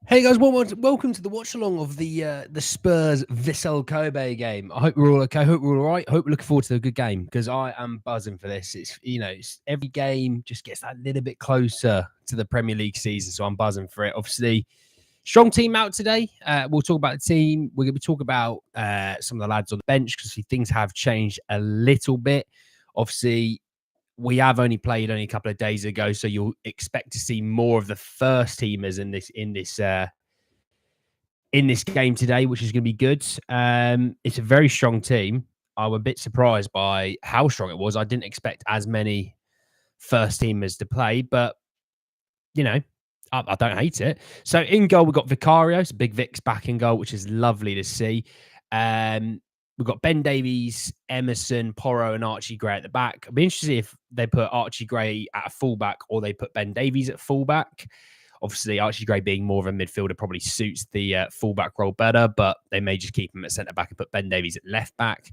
Hey guys, welcome to the watch along of the Spurs Vissel Kobe game. I hope we're all okay. I hope we're all right. I hope we're looking forward to a good game because I am buzzing for this. It's every game just gets that little bit closer to the Premier League season, so I'm buzzing for it. Obviously, strong team out today. We'll talk about the team. We're going to talk about some of the lads on the bench because things have changed a little bit. Obviously, we have only played a couple of days ago, so you'll expect to see more of the first teamers in this game today, which is going to be good. It's a very strong team. I'm a bit surprised by how strong it was. I didn't expect as many first teamers to play, but I don't hate it. So in goal, we've got Vicario, so Big Vic's back in goal, which is lovely to see. We've got Ben Davies, Emerson, Porro, and Archie Gray at the back. I'd be interested if they put Archie Gray at a fullback or they put Ben Davies at fullback. Obviously, Archie Gray being more of a midfielder probably suits the fullback role better, but they may just keep him at centre back and put Ben Davies at left back.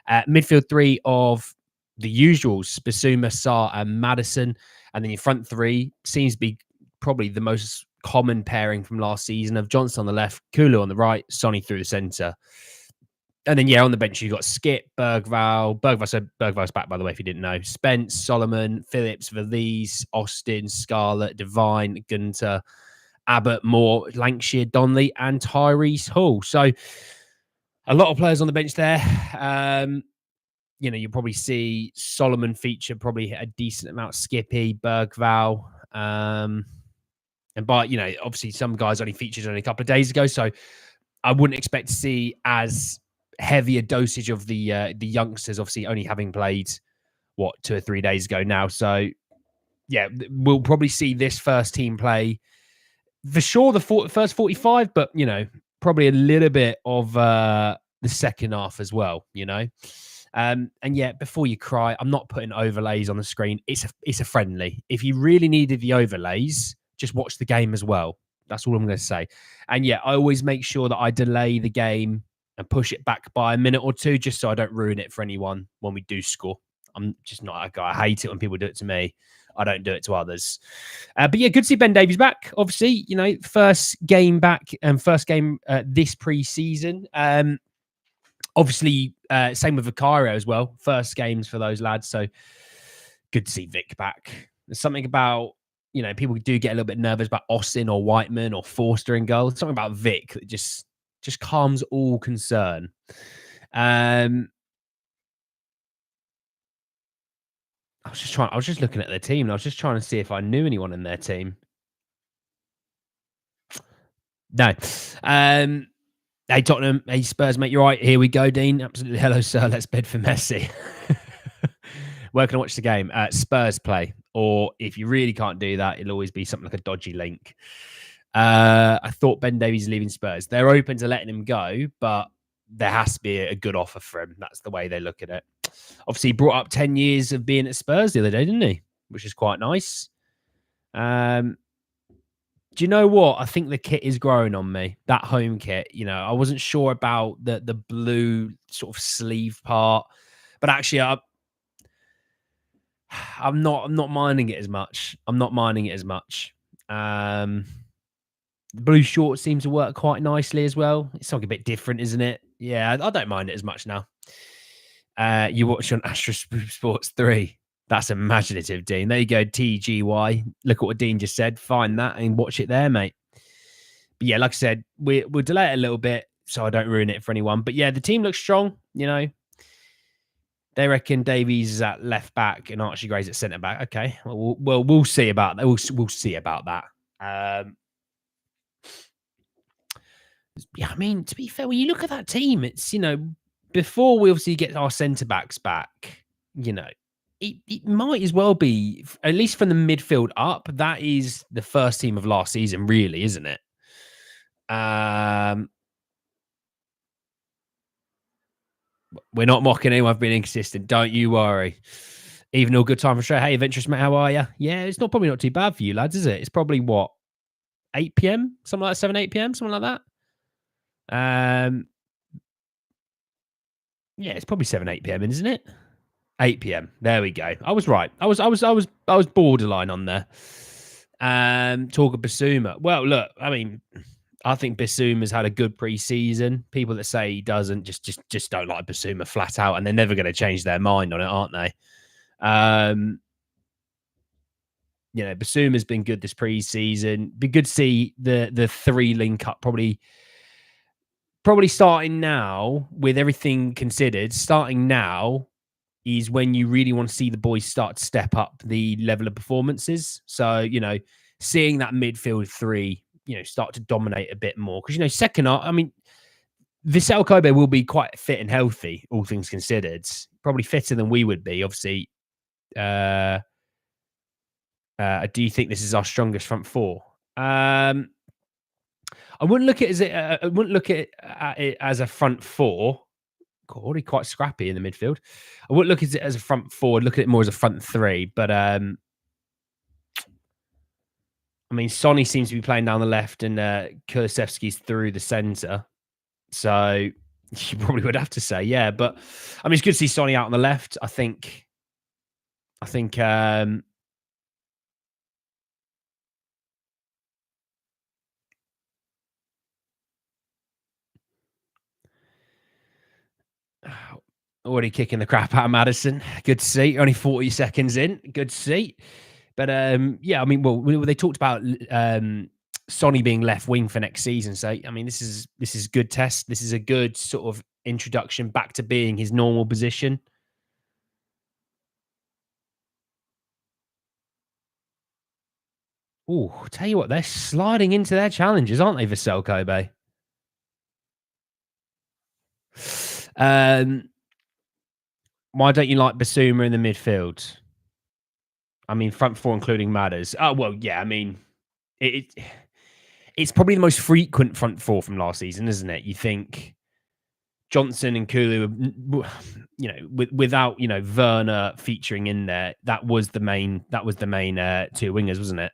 Midfield three of the usuals, Bissouma, Sarr, and Maddison. And then your front three seems to be probably the most common pairing from last season of Johnson on the left, Kulu on the right, Sonny through the centre. And then, on the bench, you've got Skip, Bergvall's back, by the way, if you didn't know. Spence, Solomon, Phillips, Valise, Austin, Scarlett, Devine, Gunter, Abbott, Moore, Lancashire, Donnelly, and Tyrese Hall. So, a lot of players on the bench there. You'll probably see Solomon feature probably a decent amount. Skippy, Bergvall. And obviously some guys only featured only a couple of days ago. So, I wouldn't expect to see as heavier dosage of the youngsters, obviously only having played 2 or 3 days ago now. So we'll probably see this first team play for sure the first 45, but probably a little bit of the second half as well. Before you cry, I'm not putting overlays on the screen. It's a friendly. If you really needed the overlays, just watch the game as well. That's all I'm going to say. And I always make sure that I delay the game and push it back by a minute or two, just so I don't ruin it for anyone when we do score. I'm just not a guy. I hate it when people do it to me. I don't do it to others. But good to see Ben Davies back. Obviously, first game back and first game this pre-season. Obviously, same with Vicario as well. First games for those lads. So good to see Vic back. There's something about, people do get a little bit nervous about Austin or Whiteman or Forster in goal. Something about Vic that just calms all concern. I was just looking at their team and I was just trying to see if I knew anyone in their team. No. Hey, Tottenham. Hey, Spurs, mate. You're right. Here we go, Dean. Absolutely. Hello, sir. Let's bid for Messi. Where can I watch the game? Spurs play. Or if you really can't do that, it'll always be something like a dodgy link. I thought Ben Davies is leaving Spurs. They're open to letting him go, but there has to be a good offer for him. That's the way they look at it. Obviously, he brought up 10 years of being at Spurs the other day, didn't he? Which is quite nice. Do you know what? I think the kit is growing on me. That home kit. I wasn't sure about the blue sort of sleeve part, but actually, I'm not minding it as much. The blue shorts seem to work quite nicely as well. It's something a bit different, isn't it? Yeah, I don't mind it as much now. You watch on Astro Sports 3. That's imaginative, Dean. There you go, TGY. Look at what Dean just said. Find that and watch it there, mate. But like I said, we'll delay it a little bit so I don't ruin it for anyone. But the team looks strong, They reckon Davies is at left back and Archie Gray's at centre back. Okay, well, we'll see about that. We'll see about that. I mean, to be fair, when you look at that team, it's, before we obviously get our centre-backs back, it might as well be, at least from the midfield up, that is the first team of last season, really, isn't it? We're not mocking anyone for being inconsistent. Don't you worry. Even a good time for sure. Hey, Adventurous Mate, how are you? Yeah, it's probably not too bad for you, lads, is it? It's probably, 8 p.m? Something like 7, 8 p.m? Something like that? It's probably 7, 8 p.m, isn't it? 8 p.m. There we go. I was right. I was borderline on there. Talk of Bissouma. Well, look, I mean, I think Bissouma's had a good pre-season. People that say he doesn't just don't like Bissouma flat out, and they're never going to change their mind on it, aren't they? Bissouma's been good this pre-season. Be good to see the three link up probably starting now with everything considered. Starting now is when you really want to see the boys start to step up the level of performances. So, seeing that midfield three, start to dominate a bit more. Because, second half, I mean, Vissel Kobe will be quite fit and healthy, all things considered. Probably fitter than we would be, obviously. Do you think this is our strongest front four? I wouldn't look at it as I wouldn't look at it as a front four. God, already quite scrappy in the midfield. I wouldn't look at it as a front four. I'd look at it more as a front three. But I mean, Sonny seems to be playing down the left, and Kulusevski's through the centre. So you probably would have to say, yeah. But I mean, it's good to see Sonny out on the left. I think. Already kicking the crap out of Maddison. Good to see. Only 40 seconds in. Good to see. But yeah, I mean, well, they talked about Sonny being left wing for next season. So I mean, this is good test. This is a good sort of introduction back to being his normal position. Oh, tell you what, they're sliding into their challenges, aren't they, Vissel Kobe? Why don't you like Bissouma in the midfield? I mean, front four including Matters. Oh well, yeah. I mean, it's probably the most frequent front four from last season, isn't it? You think Johnson and Kulu, without Werner featuring in there, that was the main two wingers, wasn't it?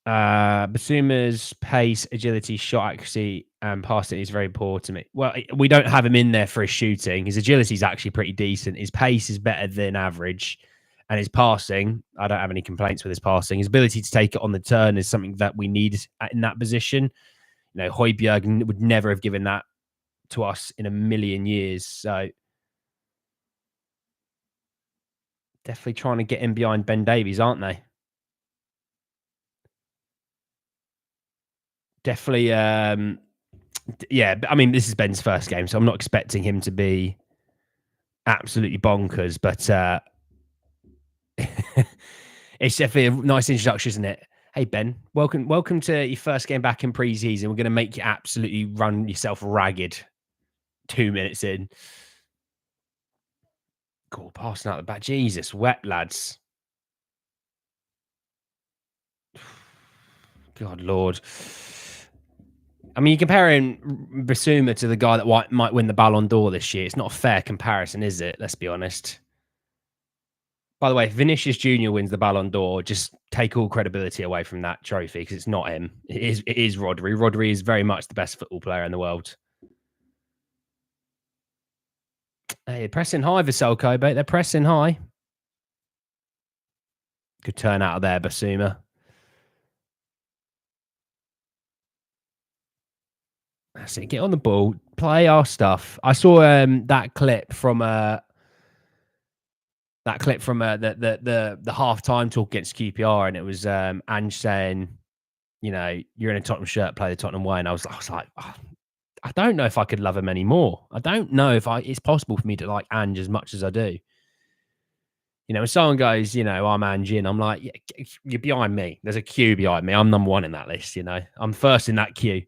Basuma's pace, agility, shot accuracy, and passing is very poor to me. Well, we don't have him in there for his shooting. His agility is actually pretty decent. His pace is better than average. And his passing, I don't have any complaints with his passing. His ability to take it on the turn is something that we need in that position. Højbjerg would never have given that to us in a million years. So definitely trying to get in behind Ben Davies, aren't they? Definitely, yeah. I mean, this is Ben's first game, so I'm not expecting him to be absolutely bonkers, but it's definitely a nice introduction, isn't it? Hey Ben, welcome to your first game back in pre-season. We're going to make you absolutely run yourself ragged 2 minutes in. Cool, passing out the back. Jesus, wet lads. God Lord. I mean, you're comparing Bissouma to the guy that might win the Ballon d'Or this year. It's not a fair comparison, is it? Let's be honest. By the way, if Vinicius Jr. wins the Ballon d'Or, just take all credibility away from that trophy because it's not him. It is Rodri. Rodri is very much the best football player in the world. Hey, they're pressing high, Vissel Kobe. They're pressing high. Good turn out of there, Bissouma. That's it. Get on the ball. Play our stuff. I saw that clip from the halftime talk against QPR, and it was Ange saying, you're in a Tottenham shirt, play the Tottenham way, and I was like, oh, I don't know if I could love him anymore. I don't know if it's possible for me to like Ange as much as I do. When someone goes, I'm Ange, and I'm like, yeah, you're behind me. There's a queue behind me. I'm number one in that list. I'm first in that queue.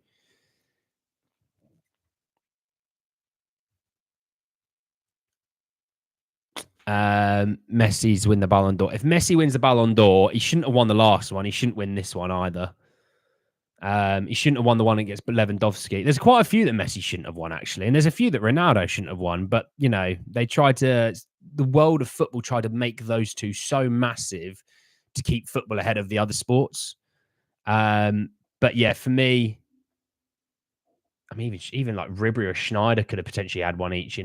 Messi's win the Ballon d'Or. If Messi wins the Ballon d'Or, he shouldn't have won the last one. He shouldn't win this one either. He shouldn't have won the one against Lewandowski. There's quite a few that Messi shouldn't have won, actually. And there's a few that Ronaldo shouldn't have won. But, they tried to, the world of football tried to make those two so massive to keep football ahead of the other sports. But yeah, for me, I mean, even like Ribery or Schneider could have potentially had one each,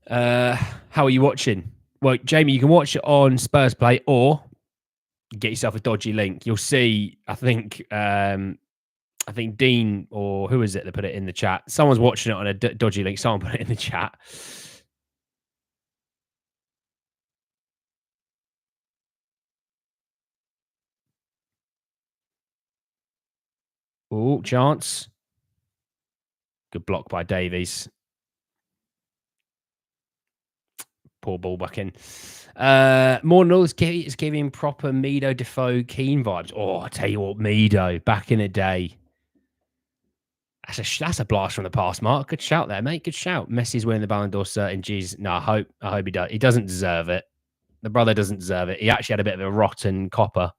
How are you watching? Well, Jamie, you can watch it on Spurs Play or get yourself a dodgy link. You'll see, I think Dean or who is it that put it in the chat? Someone's watching it on a dodgy link. Someone put it in the chat. Oh, chance. Good block by Davies. Poor ball back in. Mornell is giving proper Mido Defoe Keane vibes. Oh, I tell you what, Mido back in the day. That's a blast from the past, Mark. Good shout there, mate. Good shout. Messi's winning the Ballon d'Or certain. Jeez, no, I hope he does. He doesn't deserve it. The brother doesn't deserve it. He actually had a bit of a rotten copper.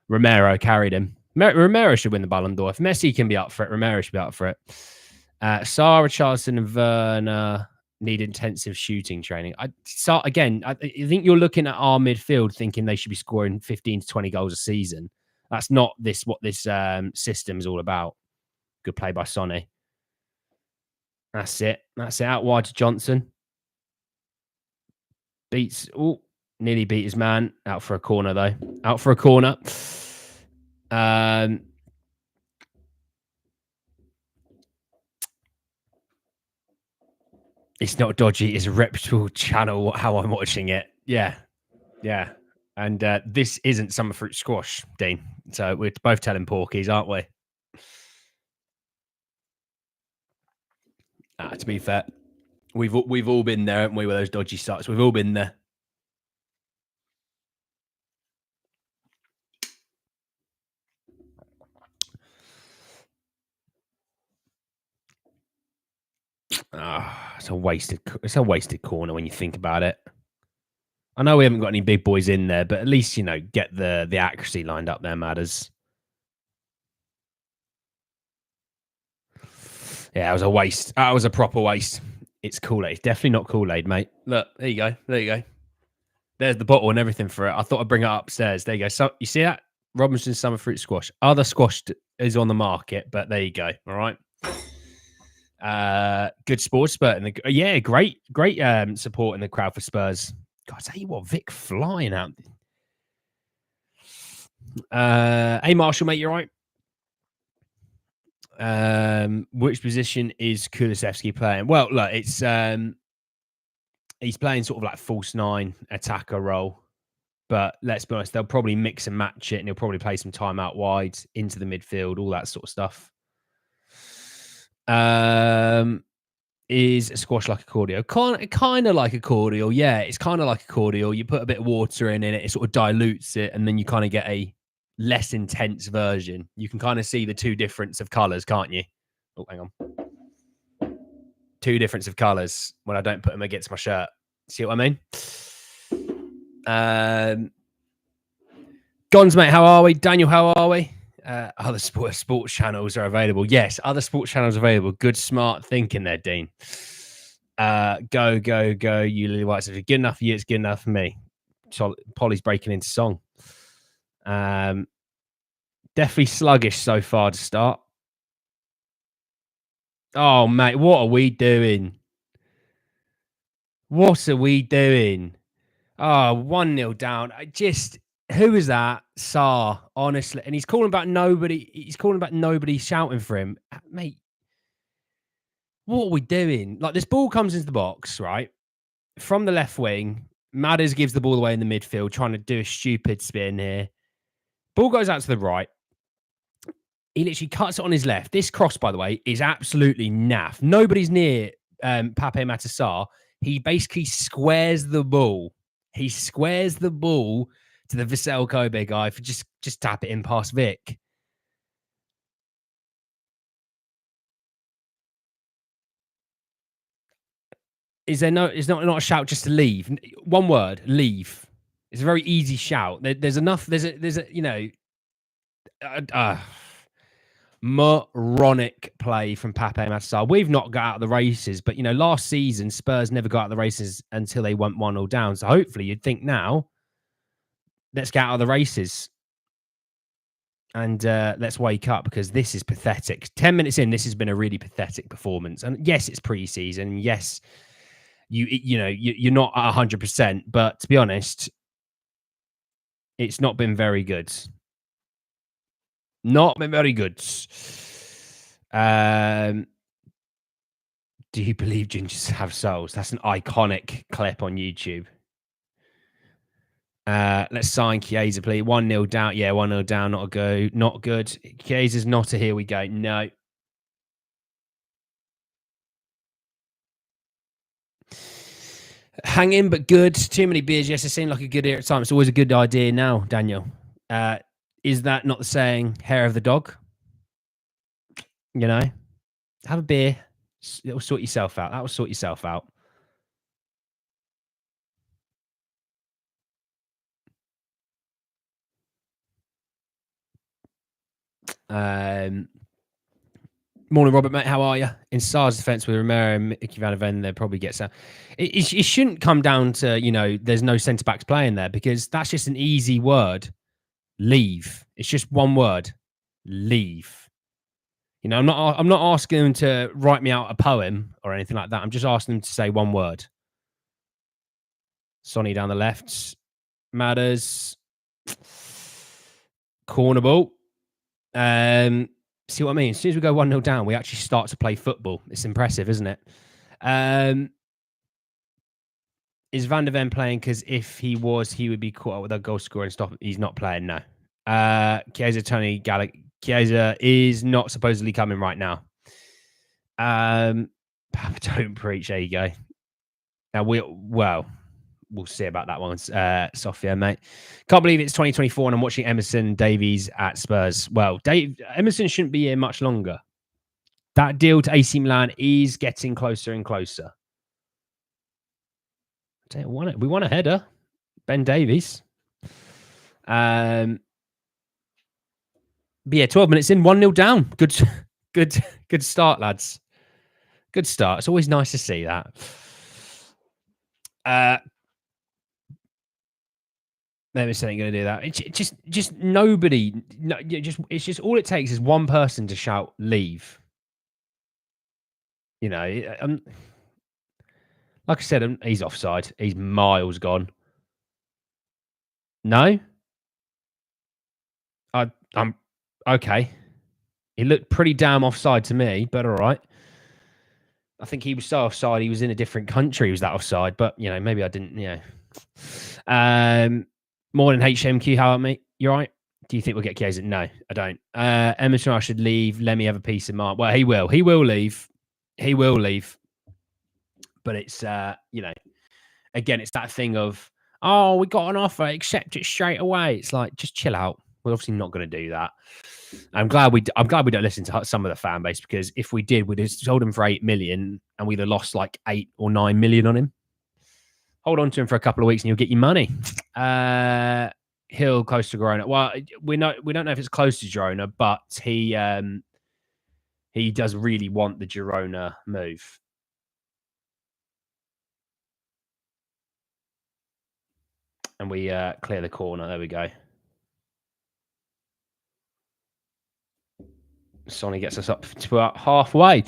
Romero carried him. Romero should win the Ballon d'Or. If Messi can be up for it, Romero should be up for it. Sarah, Richarlison, and Werner need intensive shooting training. I think you're looking at our midfield thinking they should be scoring 15 to 20 goals a season. That's not what this system is all about. Good play by Sonny. That's it. Out wide to Johnson. Nearly beat his man. Out for a corner, though. It's not dodgy. It's a reputable channel, how I'm watching it. Yeah. And this isn't summer fruit squash, Dean. So we're both telling porkies, aren't we? To be fair, we've all been there, haven't we, with those dodgy starts? We've all been there. It's a wasted corner when you think about it. I know we haven't got any big boys in there, but at least, get the accuracy lined up there matters. Yeah, it was a waste. That was a proper waste. It's Kool-Aid. Definitely not Kool-Aid, mate. Look, there you go. There's the bottle and everything for it. I thought I'd bring it upstairs. There you go. So you see that? Robinson Summer Fruit Squash. Other squash is on the market, but there you go. All right. Good sports spurt. Great support in the crowd for Spurs. God, I tell you what, Vic flying out. Hey, Marshall, mate, you're right. Which position is Kulusevski playing? Well, look, it's he's playing sort of like false nine attacker role. But let's be honest, they'll probably mix and match it, and he'll probably play some time out wide into the midfield, all that sort of stuff. Is a squash like a cordial? Kind of like a cordial, yeah. It's kind of like a cordial. You put a bit of water in it, it sort of dilutes it, and then you kind of get a less intense version. You can kind of see the two difference of colours, can't you? Oh, hang on. Two difference of colours when I don't put them against my shirt. See what I mean? Gons, mate, how are we? Daniel, how are we? Other sports channels are available. Yes, other sports channels available. Good, smart thinking there, Dean. Go. You Lily White said, good enough for you, it's good enough for me. Polly's breaking into song. Definitely sluggish so far to start. Oh, mate, what are we doing? Oh, 1-0 down. Who is that? Saar, honestly. And he's calling about nobody shouting for him. Mate, what are we doing? Like, this ball comes into the box, right? From the left wing. Madders gives the ball away in the midfield, trying to do a stupid spin here. Ball goes out to the right. He literally cuts it on his left. This cross, by the way, is absolutely naff. Nobody's near Pape Matar Sarr. He basically squares the ball. He squares the ball to the Vissel Kobe guy for just tap it in past Vic. Is not a shout just to leave? One word, leave. It's a very easy shout. There's enough. There's a moronic play from Pape Matar Sarr. We've not got out of the races, but last season Spurs never got out of the races until they went 1-0 down. So hopefully you'd think now, let's get out of the races and let's wake up, because this is pathetic. 10 minutes in, this has been a really pathetic performance. And yes, it's pre-season. Yes, you're not 100%. But to be honest, it's not been very good. Not been very good. Do you believe gingers have souls? That's an iconic clip on YouTube. Let's sign Chiesa, please. 1-0 down. Yeah, 1-0 down. Not a go. Not good. Chiesa's not a here we go. No. Hang in, but good. Too many beers. Yes, it seemed like a good year at time. It's always a good idea now, Daniel. Is that not the saying, hair of the dog? You know, have a beer. It'll sort yourself out. That will sort yourself out. Morning, Robert, mate. How are you? In Sar's defence with Romero and Mickey Van Ven, they'll probably get some. It shouldn't come down to, there's no centre backs playing there, because that's just an easy word. Leave. It's just one word. Leave. I'm not asking them to write me out a poem or anything like that. I'm just asking them to say one word. Sonny down the left. Matters. Corner ball. See what I mean? As soon as we go 1-0 down, we actually start to play football. It's impressive, isn't it? Is Van der Ven playing? Because if he was, he would be caught up with a goal scorer and stop. He's not playing, no. Chiesa, Tony Gallagher. Chiesa is not supposedly coming right now. Don't preach. There you go. Now we'll see about that one, Sophia, mate. Can't believe it's 2024 and I'm watching Emerson Davies at Spurs. Well, Emerson shouldn't be here much longer. That deal to AC Milan is getting closer and closer. We want a header. Ben Davies. But yeah, 12 minutes in, 1-0 down. Good start, lads. Good start. It's always nice to see that. Maybe saying going to do that. It's just nobody. No, it's just all it takes is one person to shout leave. Like I said, he's offside. He's miles gone. No, I'm okay. He looked pretty damn offside to me, but all right. I think he was so offside. He was in a different country. He was that offside, but maybe I didn't. Morning HMQ, how are mate? You all right? Do you think we'll get Chiesa? No, I don't. Emerson, I should leave. Let me have a piece of mind. Well, he will. He will leave. He will leave. But it's, again, it's that thing of, oh, we got an offer, accept it straight away. It's like, just chill out. We're obviously not going to do that. I'm glad we don't listen to some of the fan base, because if we did, we'd have sold him for 8 million and we'd have lost like 8 or 9 million on him. Hold on to him for a couple of weeks and you'll get your money. Hill close to Girona. Well, we don't know if it's close to Girona, but he does really want the Girona move. And we clear the corner. There we go. Sonny gets us up to about halfway.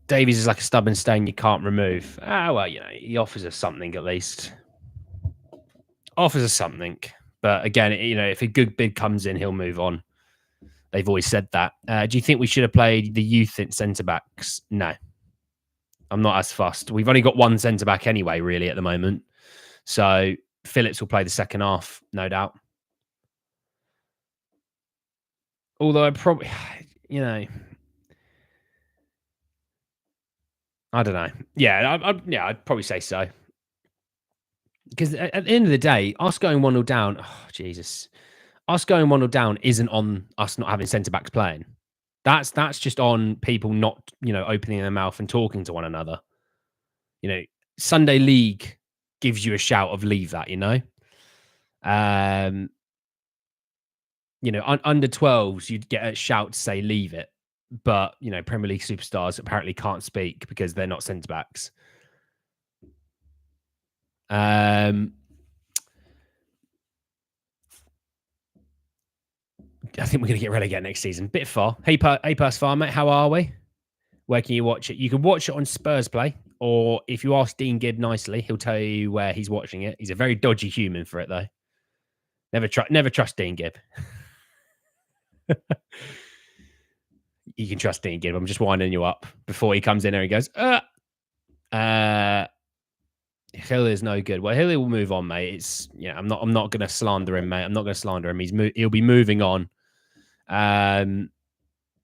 Davies is like a stubborn stain you can't remove. Well, he offers us something at least. Offers us something. But again, if a good bid comes in, he'll move on. They've always said that. Do you think we should have played the youth centre-backs? No. I'm not as fussed. We've only got one centre-back anyway, really, at the moment. So Phillips will play the second half, no doubt. Although I probably, I don't know. Yeah, I'd probably say so. Because at the end of the day, us going 1-0 down, oh, Jesus. Us going 1-0 down isn't on us not having centre-backs playing. That's just on people not, opening their mouth and talking to one another. Sunday League gives you a shout of leave that, under 12s, you'd get a shout to say leave it. But, Premier League superstars apparently can't speak because they're not centre-backs. I think we're going to get relegated next season. Bit far. Hey, Pass Far, mate. How are we? Where can you watch it? You can watch it on Spurs Play, or if you ask Dean Gibb nicely, he'll tell you where he's watching it. He's a very dodgy human for it, though. Never trust Dean Gibb. You can trust Dean Gibb. I'm just winding you up before he comes in there. He goes, Hill is no good. Well, Hill will move on, mate. It's I'm not going to slander him, mate. I'm not going to slander him. He'll be moving on.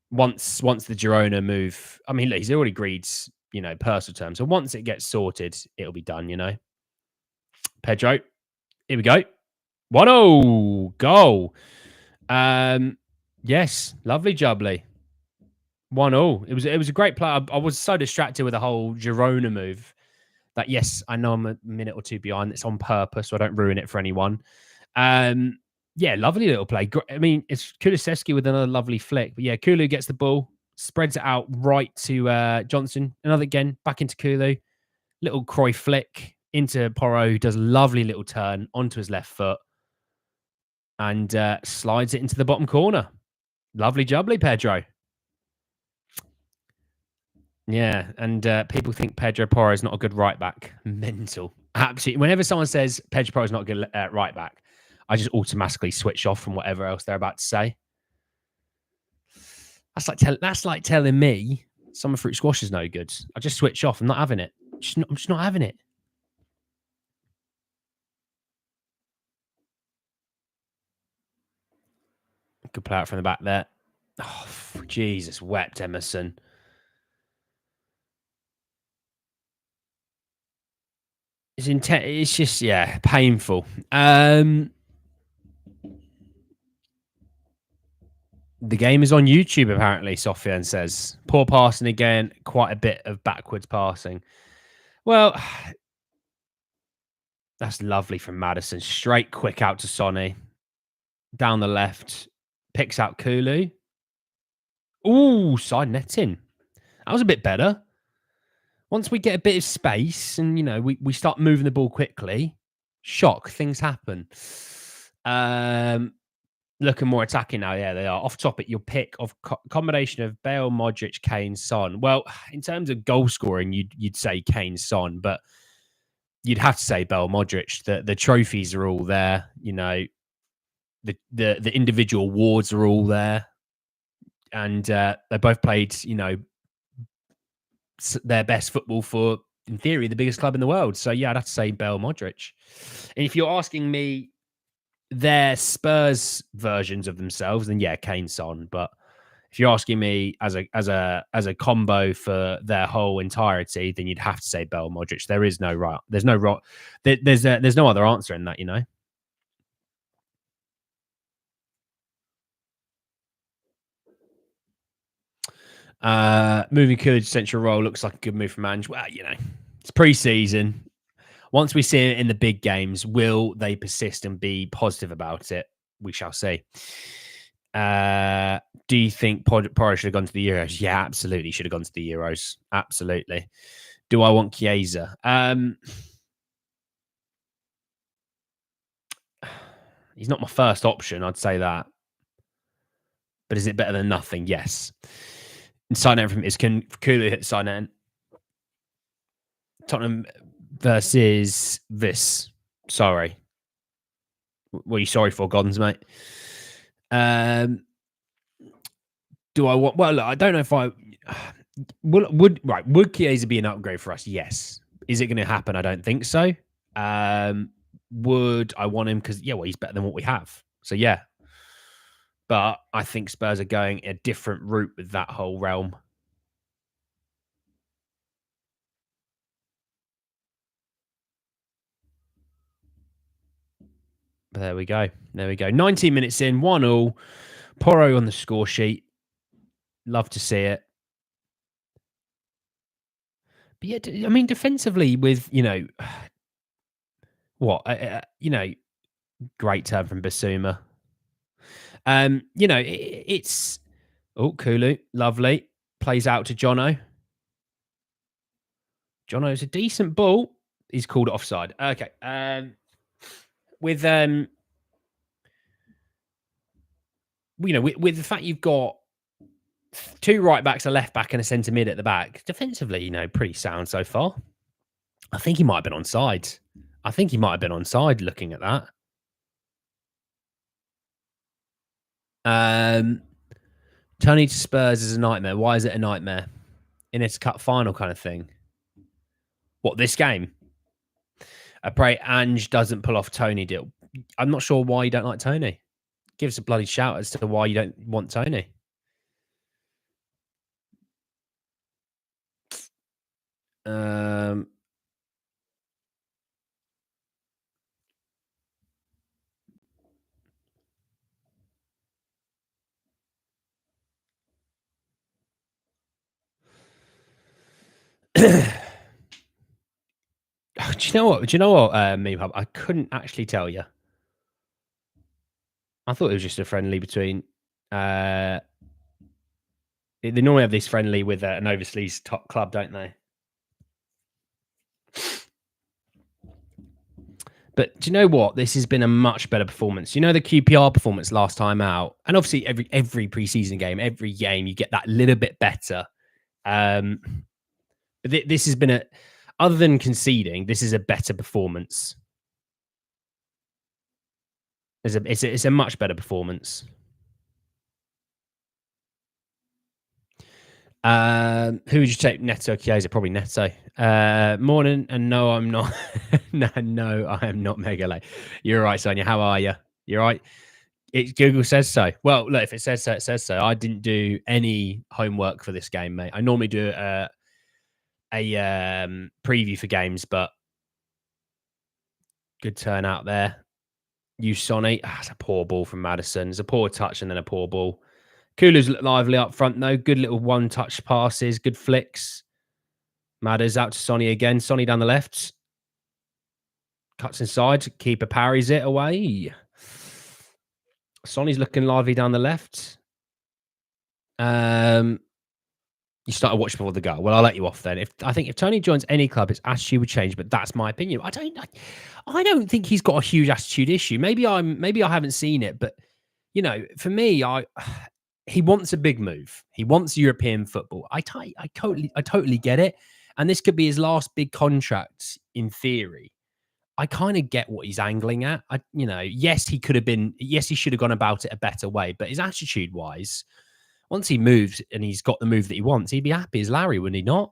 Once the Girona move, I mean, look, he's already agreed, personal terms. So once it gets sorted, it'll be done. Pedro, here we go. 1-0 goal. Yes, lovely jubbly. 1-0. It was a great play. I was so distracted with the whole Girona move that, yes, I know I'm a minute or two behind. It's on purpose, so I don't ruin it for anyone. Yeah, lovely little play. I mean, it's Kulusevski with another lovely flick. But yeah, Kulu gets the ball, spreads it out right to Johnson. Another again, back into Kulu. Little Croy flick into Porro, who does a lovely little turn onto his left foot and slides it into the bottom corner. Lovely jubbly, Pedro. Yeah, and people think Pedro Porro is not a good right back. Mental. Absolutely. Whenever someone says Pedro Porro is not a good right back, I just automatically switch off from whatever else they're about to say. That's like telling me summer fruit squash is no good. I just switch off. I'm not having it. I'm just not having it. Good play out from the back there. Oh, Jesus, wept Emerson. It's intense. It's just, painful. The game is on YouTube, apparently, Sofian says. Poor passing again. Quite a bit of backwards passing. Well, that's lovely from Maddison. Straight quick out to Sonny. Down the left. Picks out Kulu. Ooh, side netting. That was a bit better. Once we get a bit of space and, we start moving the ball quickly, shock, things happen. Looking more attacking now. Yeah, they are. Off topic, your pick of combination of Bale, Modric, Kane, Son. Well, in terms of goal scoring, you'd say Kane, Son, but you'd have to say Bale, Modric. The trophies are all there. The individual awards are all there, and they both played, their best football for, in theory, the biggest club in the world. So yeah, I'd have to say Bale, Modric. And if you're asking me their Spurs versions of themselves, then yeah, Kane, Son. But if you're asking me as a combo for their whole entirety, then you'd have to say Bale, Modric. There is no right. There's no right. There's no other answer in that. Moving Coolidge central role looks like a good move from Ange. Well, it's pre-season. Once we see it in the big games, will they persist and be positive about it? We shall see. Do you think Porro should have gone to the Euros? Yeah, absolutely. Should have gone to the Euros. Absolutely. Do I want Chiesa? He's not my first option, I'd say that. But is it better than nothing? Yes. And sign out from is can Kulu hit sign out? Tottenham versus this. Sorry. What are you sorry for, Gons, mate? Do I want? Well, look, I don't know if I would Chiesa be an upgrade for us? Yes. Is it going to happen? I don't think so. Would I want him? Because he's better than what we have. So yeah. But I think Spurs are going a different route with that whole realm. But there we go. 19 minutes in, 1-1. Porro on the score sheet. Love to see it. But yeah, I mean, defensively with, great turn from Basuma. It's Kulu, lovely. Plays out to Jono. Jono's a decent ball. He's called offside. Okay. With with the fact you've got 2 right backs, a left back, and a centre mid at the back. Defensively, pretty sound so far. I think he might have been onside. I think he might have been onside looking at that. Tony to Spurs is a nightmare. Why is it a nightmare? In its cup final kind of thing. What, this game? I pray Ange doesn't pull off Tony deal. I'm not sure why you don't like Tony. Give us a bloody shout as to why you don't want Tony. Do you know what? Meme Hub? I couldn't actually tell you. I thought it was just a friendly between. They normally have this friendly with an overseas top club, don't they? But do you know what? This has been a much better performance. You know the QPR performance last time out, and obviously every preseason game, every game you get that little bit better. But this has been other than conceding, this is a better performance. It's a much better performance. Who would you take, Neto or Chiesa? Probably Neto. Morning, and no, I'm not. no, I am not mega late. You're right, Sonia. How are you? You're right. Google says so. Well, look, if it says so, it says so. I didn't do any homework for this game, mate. I normally do a preview for games, but good turnout there. You Sonny. It's a poor ball from Maddison. It's a poor touch and then a poor ball. Kulu's lively up front, though. Good little one-touch passes, good flicks. Madders out to Sonny again. Sonny down the left. Cuts inside. Keeper parries it away. Sonny's looking lively down the left. You started watching before the goal. Well, I'll let you off then. I think if Tony joins any club, his attitude would change, but that's my opinion. I don't think he's got a huge attitude issue. Maybe I haven't seen it, but for me, he wants a big move. He wants European football. I totally get it. And this could be his last big contract in theory. I kind of get what he's angling at. Yes, he should have gone about it a better way, but his attitude wise, once he moves and he's got the move that he wants, he'd be happy as Larry, wouldn't he not?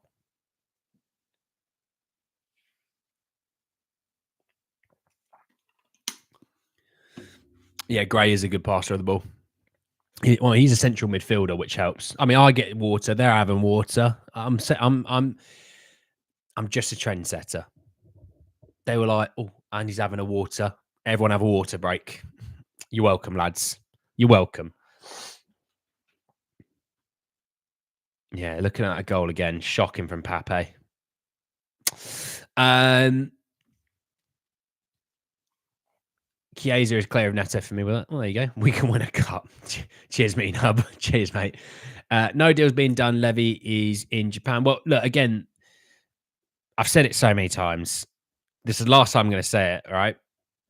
Yeah, Gray is a good passer of the ball. He's a central midfielder, which helps. I mean, I get water. They're having water. I'm just a trendsetter. They were like, oh, and he's having a water. Everyone have a water break. You're welcome, lads. You're welcome. Yeah, looking at a goal again. Shocking from Pape. Chiesa is clear of Neto for me. Well, there you go. We can win a cup. Cheers, Mean Hub. Cheers, mate. No deal's being done. Levy is in Japan. Well, look, again, I've said it so many times. This is the last time I'm going to say it, all right?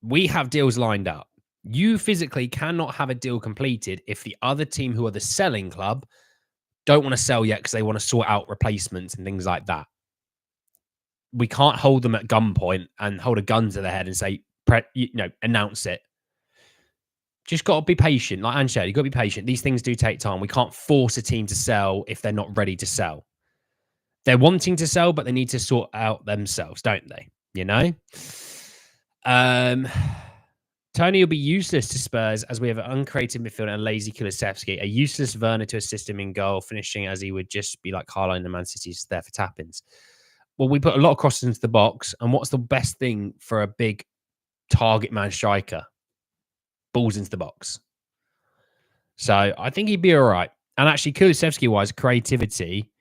We have deals lined up. You physically cannot have a deal completed if the other team, who are the selling club, don't want to sell yet because they want to sort out replacements and things like that. We can't hold them at gunpoint and hold a gun to their head and say, announce it. Just got to be patient. Like Ange said, you've got to be patient. These things do take time. We can't force a team to sell if they're not ready to sell. They're wanting to sell, but they need to sort out themselves, don't they? Tony will be useless to Spurs as we have an uncreative midfield and a lazy Kulusevski, a useless Werner to assist him in goal, finishing as he would just be like Carlo in the Man City's there for tap-ins. Well, we put a lot of crosses into the box, and what's the best thing for a big target man striker? Balls into the box. So I think he'd be all right. And actually, Kulusevski-wise, creativity,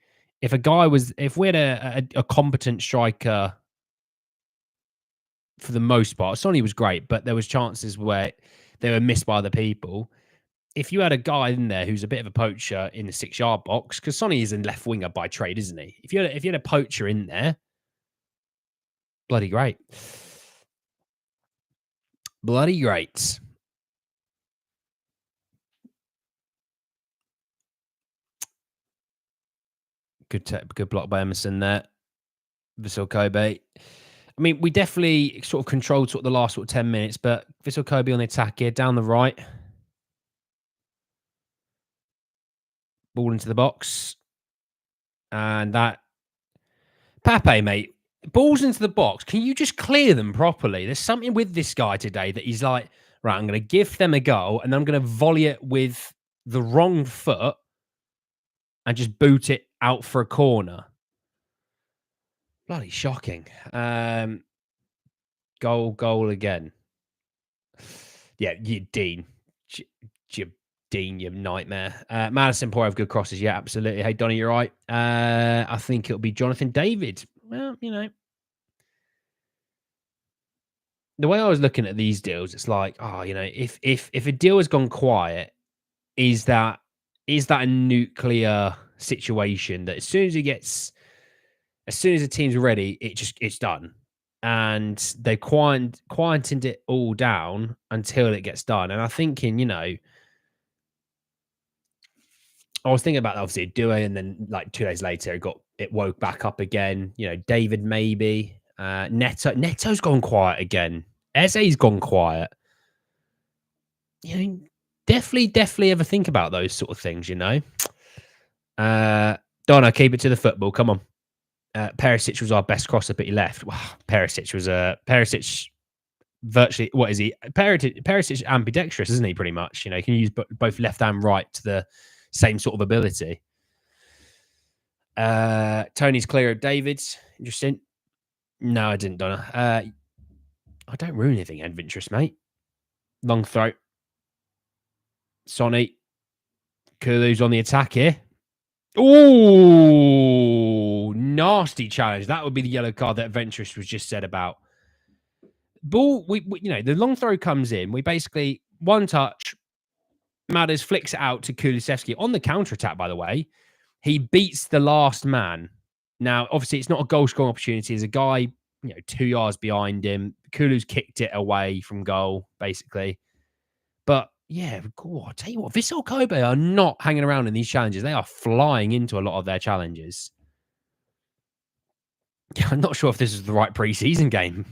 if we had a competent striker for the most part, Sonny was great, but there was chances where they were missed by other people. If you had a guy in there who's a bit of a poacher in the 6-yard box, because Sonny is a left winger by trade, isn't he? If you had a poacher in there, bloody great. Bloody great. Good block by Emerson there. Vissel Kobe. I mean, we definitely sort of controlled the last 10 minutes, but Vissel Kobe on the attack here, down the right. Ball into the box. And that... Pape, mate, balls into the box. Can you just clear them properly? There's something with this guy today that he's like, right, I'm going to give them a go, and I'm going to volley it with the wrong foot and just boot it out for a corner. Bloody shocking. Goal again. Yeah, Dean. Dean, you nightmare. Madison Porro have good crosses. Yeah, absolutely. Hey, Donny, you're right. I think it'll be Jonathan David. Well, you know. The way I was looking at these deals, it's like, oh, you know, if a deal has gone quiet, is that a nuclear situation that as soon as the team's ready, it's done. And they quietened it all down until it gets done. And I'm thinking, you know, I was thinking about obviously Due, and then like 2 days later, it woke back up again. You know, David maybe. Neto's gone quiet again. Eze's gone quiet. You know, definitely ever think about those sort of things, you know. Donna, keep it to the football. Come on. Perisic was our best crosser, but he left. Wow, Perisic virtually, what is he? Perisic ambidextrous, isn't he, pretty much? You know, he can use both left and right to the same sort of ability. Tony's clear of David's. Interesting. No, I didn't, Donna. I don't ruin anything adventurous, mate. Long throw. Sonny. Kulu's on the attack here. Oh, nasty challenge. That would be the yellow card that Adventurous was just said about. Ball, we you know, the long throw comes in. We basically, one touch, Madders flicks it out to Kulusevski. On the counter-attack, by the way, he beats the last man. Now, obviously, it's not a goal-scoring opportunity. There's a guy, you know, 2 yards behind him. Kulu's kicked it away from goal, basically. But yeah, cool. I'll tell you what, Vissel Kobe are not hanging around in these challenges. They are flying into a lot of their challenges. Yeah, I'm not sure if this is the right preseason game.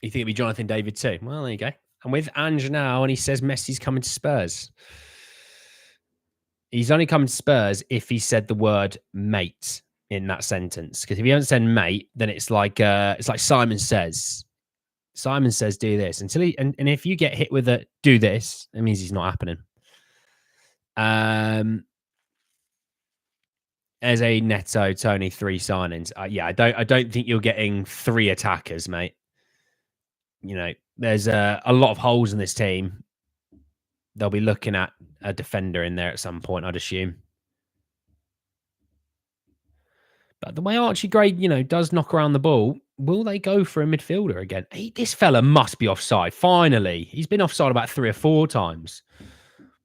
You think it'd be Jonathan David too? Well, there you go. I'm with Ange now, and he says Messi's coming to Spurs. He's only coming to Spurs if he said the word mate in that sentence. Because if he hasn't said mate, then it's like Simon says. Simon says, do this. And if you get hit with a do this, it means he's not happening. As a Neto, Tony, 3 signings. Yeah, I don't think you're getting 3 attackers, mate. You know, there's a lot of holes in this team. They'll be looking at a defender in there at some point, I'd assume. But the way Archie Gray, you know, does knock around the ball, will they go for a midfielder again? This fella must be offside. Finally. He's been offside about 3 or 4 times.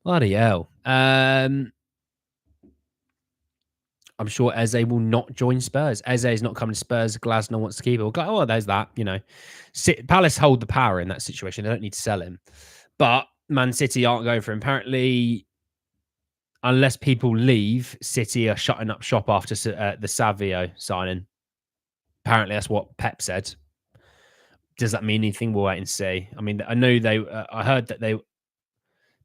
Bloody hell. I'm sure Eze will not join Spurs. Eze is not coming to Spurs. Glasner wants to keep it. We'll go, oh, there's that, you know. Palace hold the power in that situation. They don't need to sell him. But Man City aren't going for him. Apparently, unless people leave, City are shutting up shop after the Savio signing. Apparently, that's what Pep said. Does that mean anything? We'll wait and see. I mean, I know I heard that they...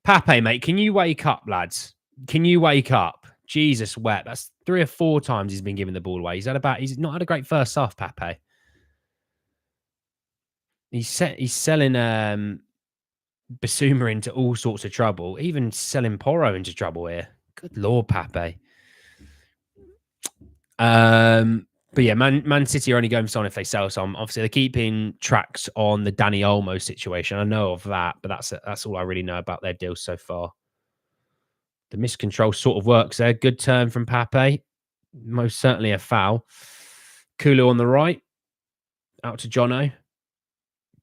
Pape, mate, can you wake up, lads? Can you wake up? Jesus wept. That's 3 or 4 times he's been giving the ball away. He's not had a great first half, Pape. He's selling Basuma into all sorts of trouble, even selling Porro into trouble here. Good Lord, Pape. But yeah, Man City are only going for someone if they sell some. Obviously, they're keeping tracks on the Dani Olmo situation. I know of that, but that's all I really know about their deals so far. The miscontrol sort of works there. Good turn from Pape. Most certainly a foul. Kulu on the right. Out to Jono.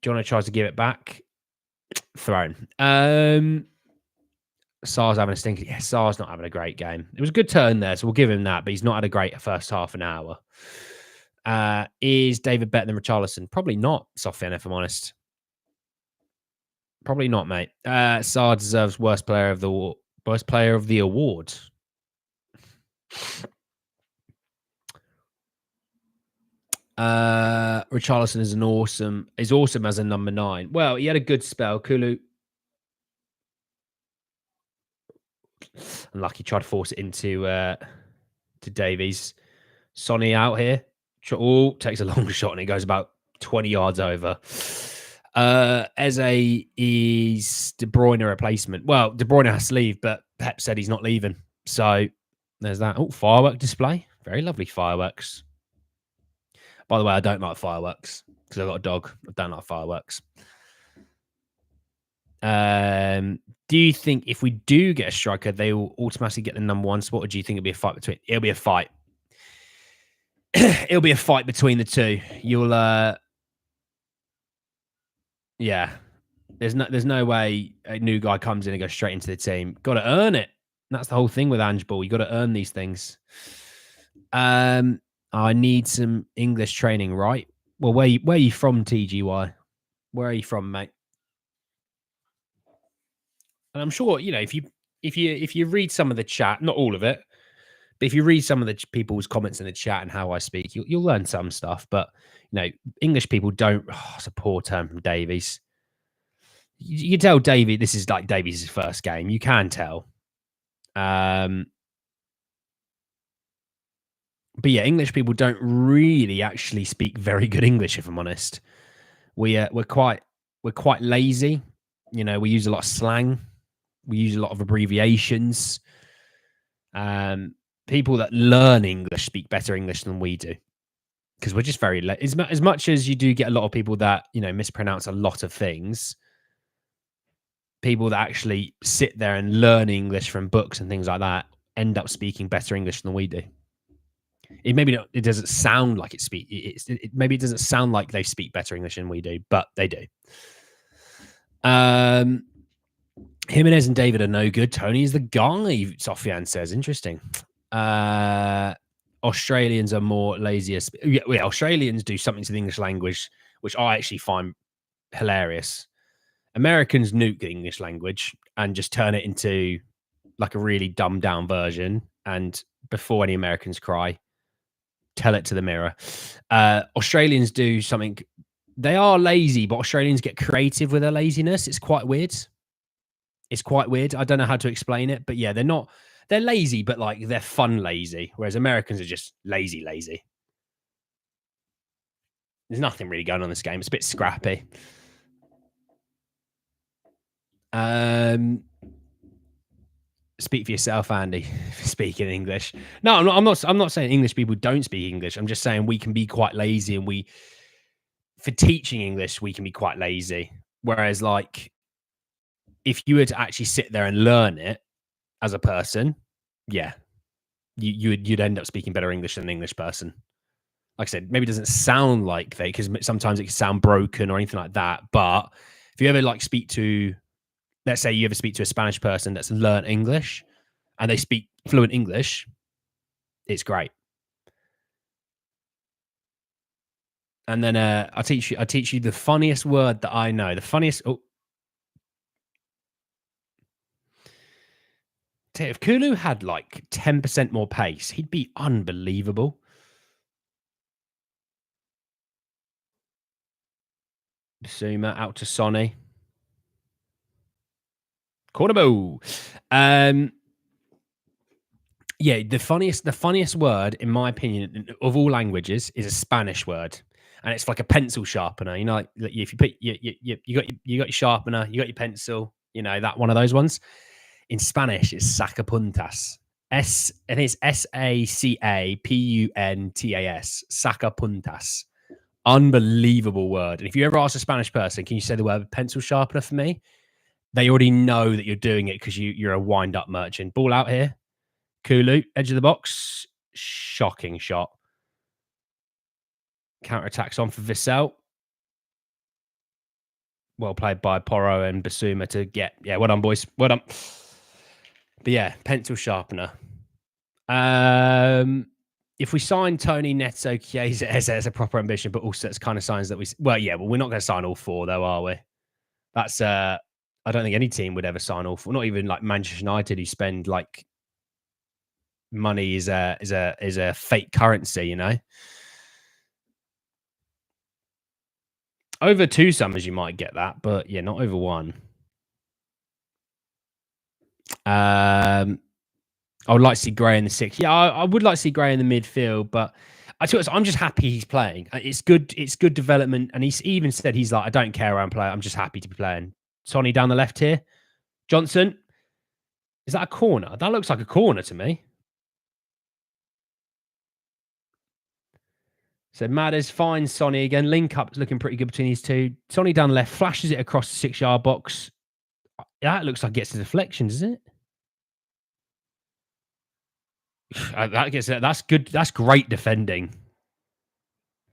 Jono tries to give it back. Thrown. Sar's having a stinker. Yeah, Sar's not having a great game. It was a good turn there, so we'll give him that, but he's not had a great first half an hour. Is David better than Richarlison? Probably not, Sofian, if I'm honest. Probably not, mate. Sar deserves worst player of the Best player of the award. Richarlison is awesome as a number 9. Well, he had a good spell. Kulu, unlucky, tried to force it into to Davies. Sonny out here. Takes a long shot and it goes about 20 yards over. Eze is De Bruyne replacement. Well, De Bruyne has to leave, but Pep said he's not leaving. So there's that. Oh, firework display. Very lovely fireworks. By the way, I don't like fireworks because I've got a dog. I don't like fireworks. Do you think if we do get a striker, they will automatically get the number 1 spot, or do you think it'll be a fight between? It'll be a fight. It'll be a fight between the two. You'll, yeah. There's no way a new guy comes in and goes straight into the team. Got to earn it. That's the whole thing with Ange Ball. You got to earn these things. I need some English training, right? Well, where are you from, TGY? Where are you from, mate? And I'm sure, you know, if you read some of the chat, not all of it, but if you read some of the people's comments in the chat and how I speak, you'll learn some stuff. But you know, English people don't. Oh, it's a poor term from Davies. You can tell Davey this is like Davies' first game. You can tell. But yeah, English people don't really actually speak very good English, if I'm honest. We're quite lazy. You know, we use a lot of slang. We use a lot of abbreviations. People that learn English speak better English than we do, because we're just very as much as you do get a lot of people that, you know, mispronounce a lot of things. People that actually sit there and learn English from books and things like that end up speaking better English than we do. It doesn't sound like maybe it doesn't sound like they speak better English than we do, but they do. Jimenez and David are no good. Tony is the guy, Sofian says. Interesting. Australians are more lazier. Yeah, Australians do something to the English language, which I actually find hilarious. Americans nuke the English language and just turn it into like a really dumbed down version. And before any Americans cry, tell it to the mirror. Australians do something. They are lazy, but Australians get creative with their laziness. It's quite weird. I don't know how to explain it, but yeah, they're lazy, but like they're fun lazy. Whereas Americans are just lazy. There's nothing really going on in this game. It's a bit scrappy. Speak for yourself, Andy. Speaking English. No, I'm not saying English people don't speak English. I'm just saying we can be quite lazy, and for teaching English, we can be quite lazy. Whereas, like, if you were to actually sit there and learn it as a person, yeah, you'd end up speaking better English than an English person. Like I said, maybe it doesn't sound like because sometimes it can sound broken or anything like that. But if you ever let's say you ever speak to a Spanish person that's learned English and they speak fluent English, it's great. And then I teach you the funniest word that I know. The funniest. Oh, if Kulu had like 10% more pace, he'd be unbelievable. Basuma out to Sonny. Cordobo. Yeah, the funniest word, in my opinion, of all languages, is a Spanish word, and it's like a pencil sharpener. You know, like if you put you got your sharpener, you got your pencil. You know, that one of those ones. In Spanish, it's sacapuntas. And it's SACAPUNTAS. Sacapuntas. Unbelievable word. And if you ever ask a Spanish person, can you say the word pencil sharpener for me? They already know that you're doing it because you're a wind-up merchant. Ball out here. Kulu, edge of the box. Shocking shot. Counter-attacks on for Vissel. Well played by Porro and Basuma to get... Yeah, well done, boys. Well done. But yeah, pencil sharpener. If we sign Tony, Neto, Chiesa as a proper ambition, but also it's kind of signs that we're not going to sign all four, though, are we? That's I don't think any team would ever sign off, not even like Manchester United, who spend like money is a fake currency, you know. Over 2 summers, you might get that, but yeah, not over 1. Um, I would like to see Gray in the 6. Yeah, I would like to see Gray in the midfield, but I tell you what, I'm just happy he's playing. It's good. It's good development, and he's even said he's like, I don't care where I'm playing. I'm just happy to be playing. Sonny down the left here. Johnson, is that a corner? That looks like a corner to me. So Madders finds Sonny again. Link up looking pretty good between these two. Sonny down the left, flashes it across the 6-yard box. That looks like it gets the deflections, is it? That's good. That's great defending.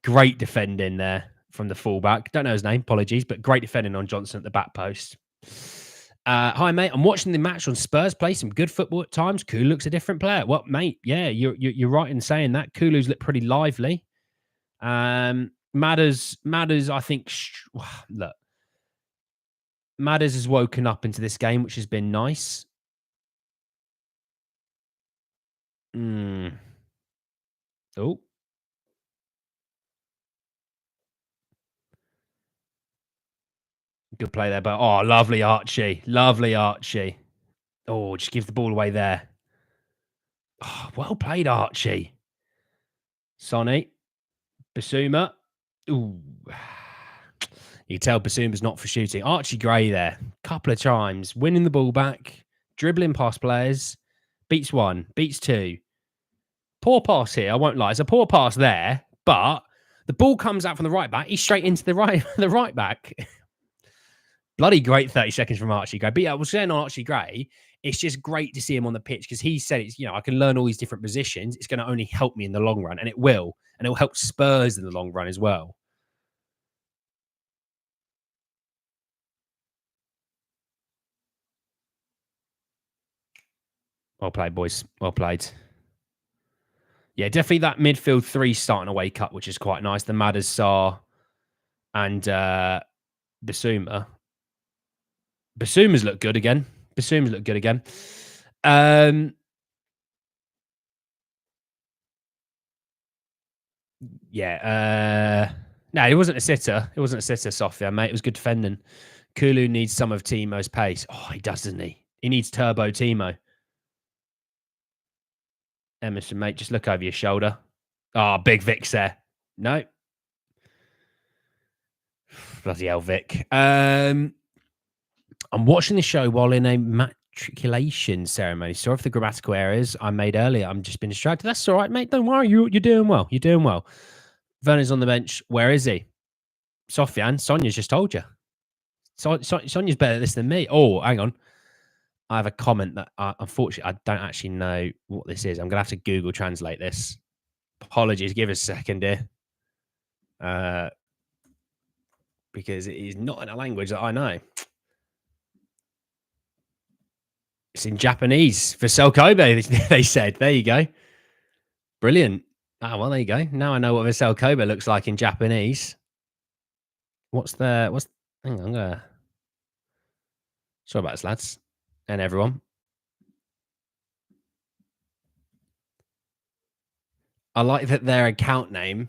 Great defending there from the fullback. Don't know his name. Apologies, but great defending on Johnson at the back post. Hi, mate. I'm watching the match on Spurs play some good football at times. Kulu looks a different player. Well, mate, yeah, you're right in saying that. Kulu's looked pretty lively. Matters. I think. Look, Matters has woken up into this game, which has been nice. Oh. Good play there, but oh, lovely Archie. Lovely Archie. Oh, just give the ball away there. Oh, well played, Archie. Sonny. Basuma. Ooh. You can tell Basuma's not for shooting. Archie Gray there. Couple of times. Winning the ball back. Dribbling past players. Beats 1. Beats 2. Poor pass here. I won't lie. It's a poor pass there, but the ball comes out from the right back. He's straight into the right back. Bloody great 30 seconds from Archie Gray. But yeah, I was saying on Archie Gray, it's just great to see him on the pitch because he said it's, I can learn all these different positions. It's going to only help me in the long run, and it will. And it will help Spurs in the long run as well. Well played, boys. Well played. Yeah, definitely that midfield 3 starting to wake up, which is quite nice. The Madders, Sarr, and Basuma. Basuma's looked good again. Yeah. No, it wasn't a sitter. Sophia, mate. It was good defending. Kulu needs some of Timo's pace. Oh, he does, doesn't he? He needs turbo Timo. Emerson, mate, just look over your shoulder. Oh, big Vic's there. No. Bloody hell, Vic. I'm watching the show while in a matriculation ceremony. Sorry for the grammatical errors I made earlier. I'm just been distracted. That's all right, mate. Don't worry. You're doing well. You're doing well. Vernon's on the bench. Where is he? Sofian, Sonia's just told you. Sonia's better at this than me. Oh, hang on. I have a comment that, unfortunately, I don't actually know what this is. I'm going to have to Google translate this. Apologies. Give us a second here. Because it is not in a language that I know. It's in Japanese. Vissel Kobe, they said. There you go. Brilliant. Ah, well, there you go. Now I know what Vissel Kobe looks like in Japanese. Hang on. Sorry about this, lads. And everyone. I like that their account name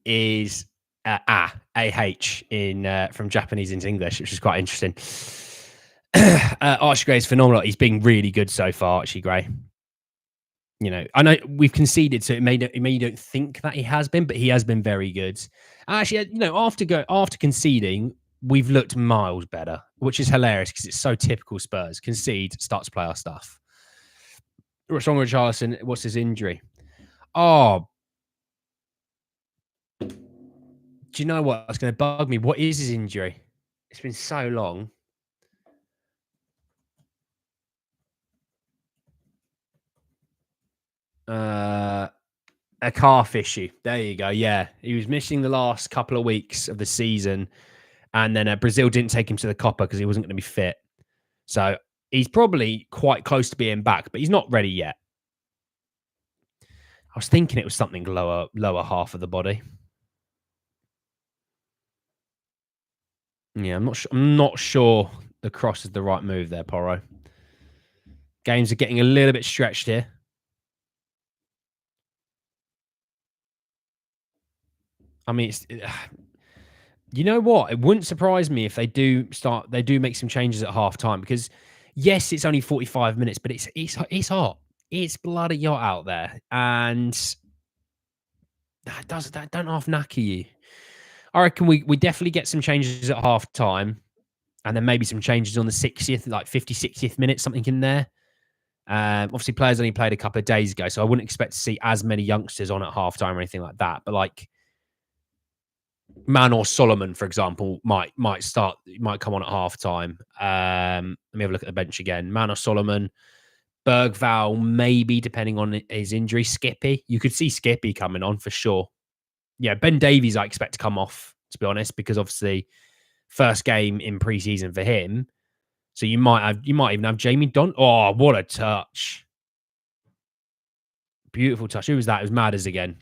is AH in from Japanese into English, which is quite interesting. Archie Gray is phenomenal. He's been really good so far, Archie Gray. I know we've conceded, so it may you don't think that he has been, but he has been very good. Actually, after conceding, we've looked miles better, which is hilarious because it's so typical Spurs. Concede, start to play our stuff. What's wrong with Richarlison? What's his injury? Oh, do you know what? That's going to bug me. What is his injury? It's been so long. A calf issue. There you go. Yeah, he was missing the last couple of weeks of the season, and then Brazil didn't take him to the Copa because he wasn't going to be fit. So he's probably quite close to being back, but he's not ready yet. I was thinking it was something lower half of the body. Yeah, I'm not sure the cross is the right move there, Porro. Games are getting a little bit stretched here. I mean, you know what? It wouldn't surprise me if they do make some changes at half time, because yes, it's only 45 minutes, but it's hot. It's bloody hot out there. And that don't half knacker you. I reckon we definitely get some changes at half time, and then maybe some changes on the 60th, like 50, 60th minute, something in there. Obviously, players only played a couple of days ago, so I wouldn't expect to see as many youngsters on at half time or anything like that. But like Man or Solomon, for example, might come on at half time. Let me have a look at the bench again. Man or Solomon, Bergval, maybe depending on his injury. Skippy, you could see Skippy coming on for sure. Yeah, Ben Davies, I expect to come off, to be honest, because obviously first game in pre-season for him. So you might even have Jamie Don. Oh, what a touch! Beautiful touch. Who was that? It was Madders again.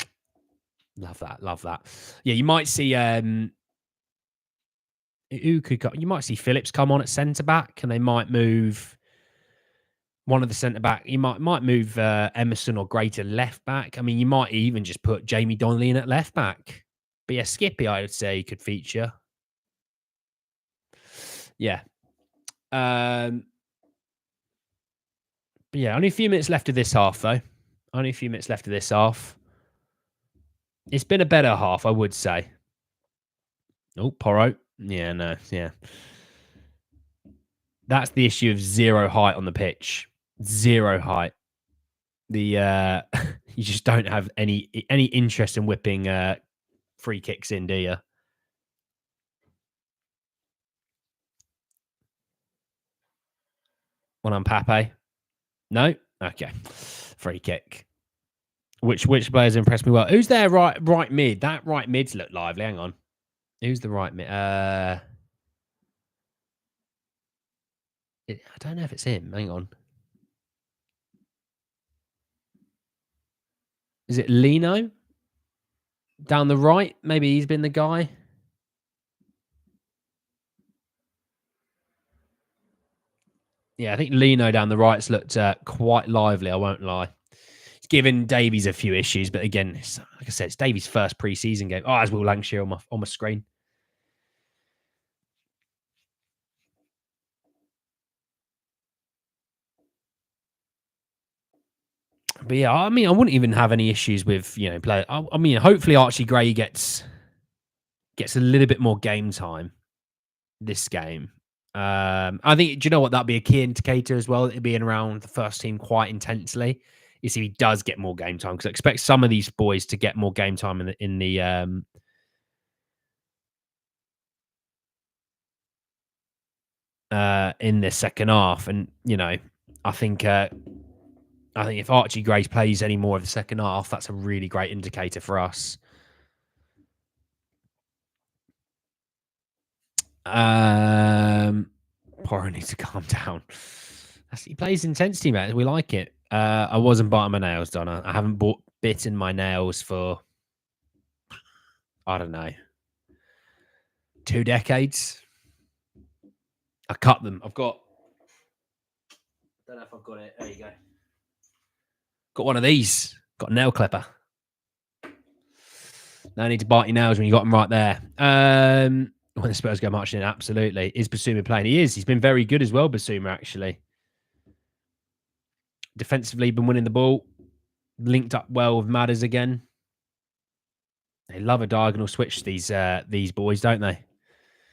Love that. Love that. Yeah, you might see who could go, you might see Phillips come on at centre back, and they might move one of the centre back. You might move Emerson or Gray to left back. I mean, you might even just put Jamie Donnelly in at left back. But yeah, Skippy, I would say, could feature. Yeah. But yeah, only a few minutes left of this half, though. Only a few minutes left of this half. It's been a better half, I would say. Oh, Porro. Yeah, no, yeah. That's the issue of zero height on the pitch. Zero height. The you just don't have any interest in whipping free kicks in, do you? When I'm Pape? No? Okay. Free kick. Which players impressed me well? Who's there right mid? That right mid's look lively. Hang on. Who's the right mid? I don't know if it's him. Hang on. Is it Lino? Down the right? Maybe he's been the guy. Yeah, I think Lino down the right's looked quite lively, I won't lie. It's given Davies a few issues, but again, like I said, it's Davies' first pre-season game. Oh, as Will Lancashire on my screen. But yeah, I mean, I wouldn't even have any issues with, play. I mean, hopefully Archie Gray gets a little bit more game time this game. I think, do you know what? That'd be a key indicator as well. It'd be around the first team quite intensely. You see, he does get more game time, because I expect some of these boys to get more game time in the second half. And I think if Archie Gray plays any more of the second half, that's a really great indicator for us. Porro needs to calm down. He plays intensity, man. We like it. I wasn't biting my nails, Donna. I haven't bitten my nails for, I don't know, 2 decades. I cut them. I don't know if I've got it. There you go. Got one of these. Got a nail clipper. No need to bite your nails when you got them right there. When the Spurs go marching in, absolutely. Is Basuma playing? He is. He's been very good as well, Basuma, actually. Defensively, been winning the ball. Linked up well with Madders again. They love a diagonal switch, these boys, don't they?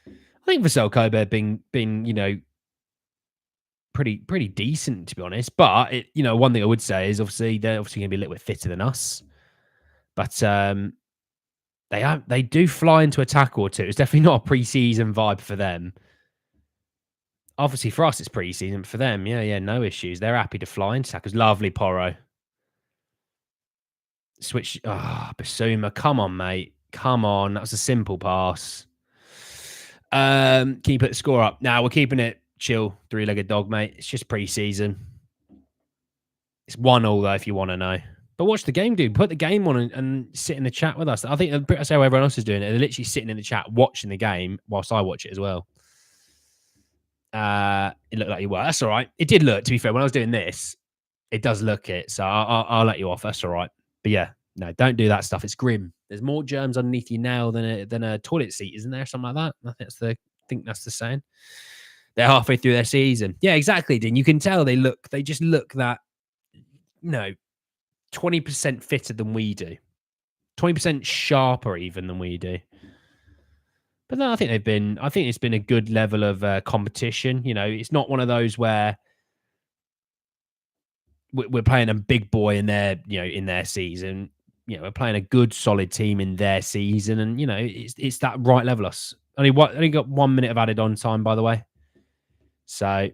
I think Vissel Kobe been pretty decent, to be honest. But one thing I would say is obviously they're going to be a little bit fitter than us. But they do fly into a tackle or two. It's definitely not a pre-season vibe for them. Obviously, for us, it's pre-season. But for them, yeah, no issues. They're happy to fly into tackles. Lovely, Porro. Switch. Basuma. Come on, mate. Come on. That was a simple pass. Can you put the score up? Now we're keeping it chill. 3-legged dog, mate. It's just pre-season. It's 1-1 though, if you want to know. But watch the game, dude. Put the game on and sit in the chat with us. I think that's how everyone else is doing it. They're literally sitting in the chat watching the game whilst I watch it as well. It looked like you were. That's all right. It did look, to be fair, when I was doing this, it does look it. So I'll let you off. That's all right. But yeah, no, don't do that stuff. It's grim. There's more germs underneath your nail than a toilet seat, isn't there? Something like that. I think that's the saying. They're halfway through their season. Yeah, exactly, Dean. You can tell they just look that, 20% fitter than we do. 20% sharper even than we do. But no, I think it's been a good level of competition. It's not one of those where we're playing a big boy in their season. We're playing a good, solid team in their season, and it's that right level. Us only got 1 minute of added on time, by the way. So,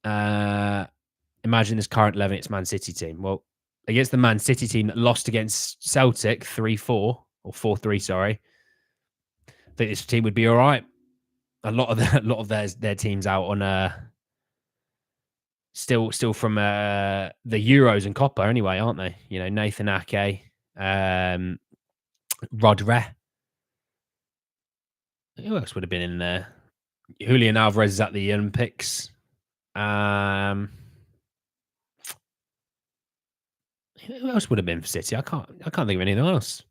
imagine this current 11. It's Man City team. Well, against the Man City team that lost against Celtic 3-4 or 4-3. Sorry, I think this team would be all right. A lot of their teams out on still from the Euros and Copa anyway, aren't they? Nathan Ake, Rodre. Who else would have been in there? Julian Alvarez is at the Olympics. Who else would have been for City? I can't think of anything else.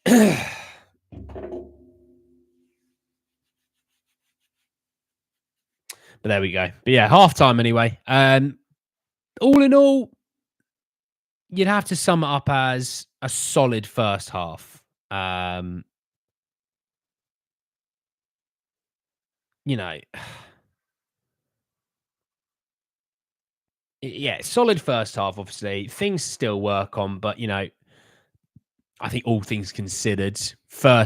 But there we go. But yeah, half time anyway. All in all, you'd have to sum it up as a solid first half. Yeah, solid first half, obviously. Things still work on, but I think all things considered, so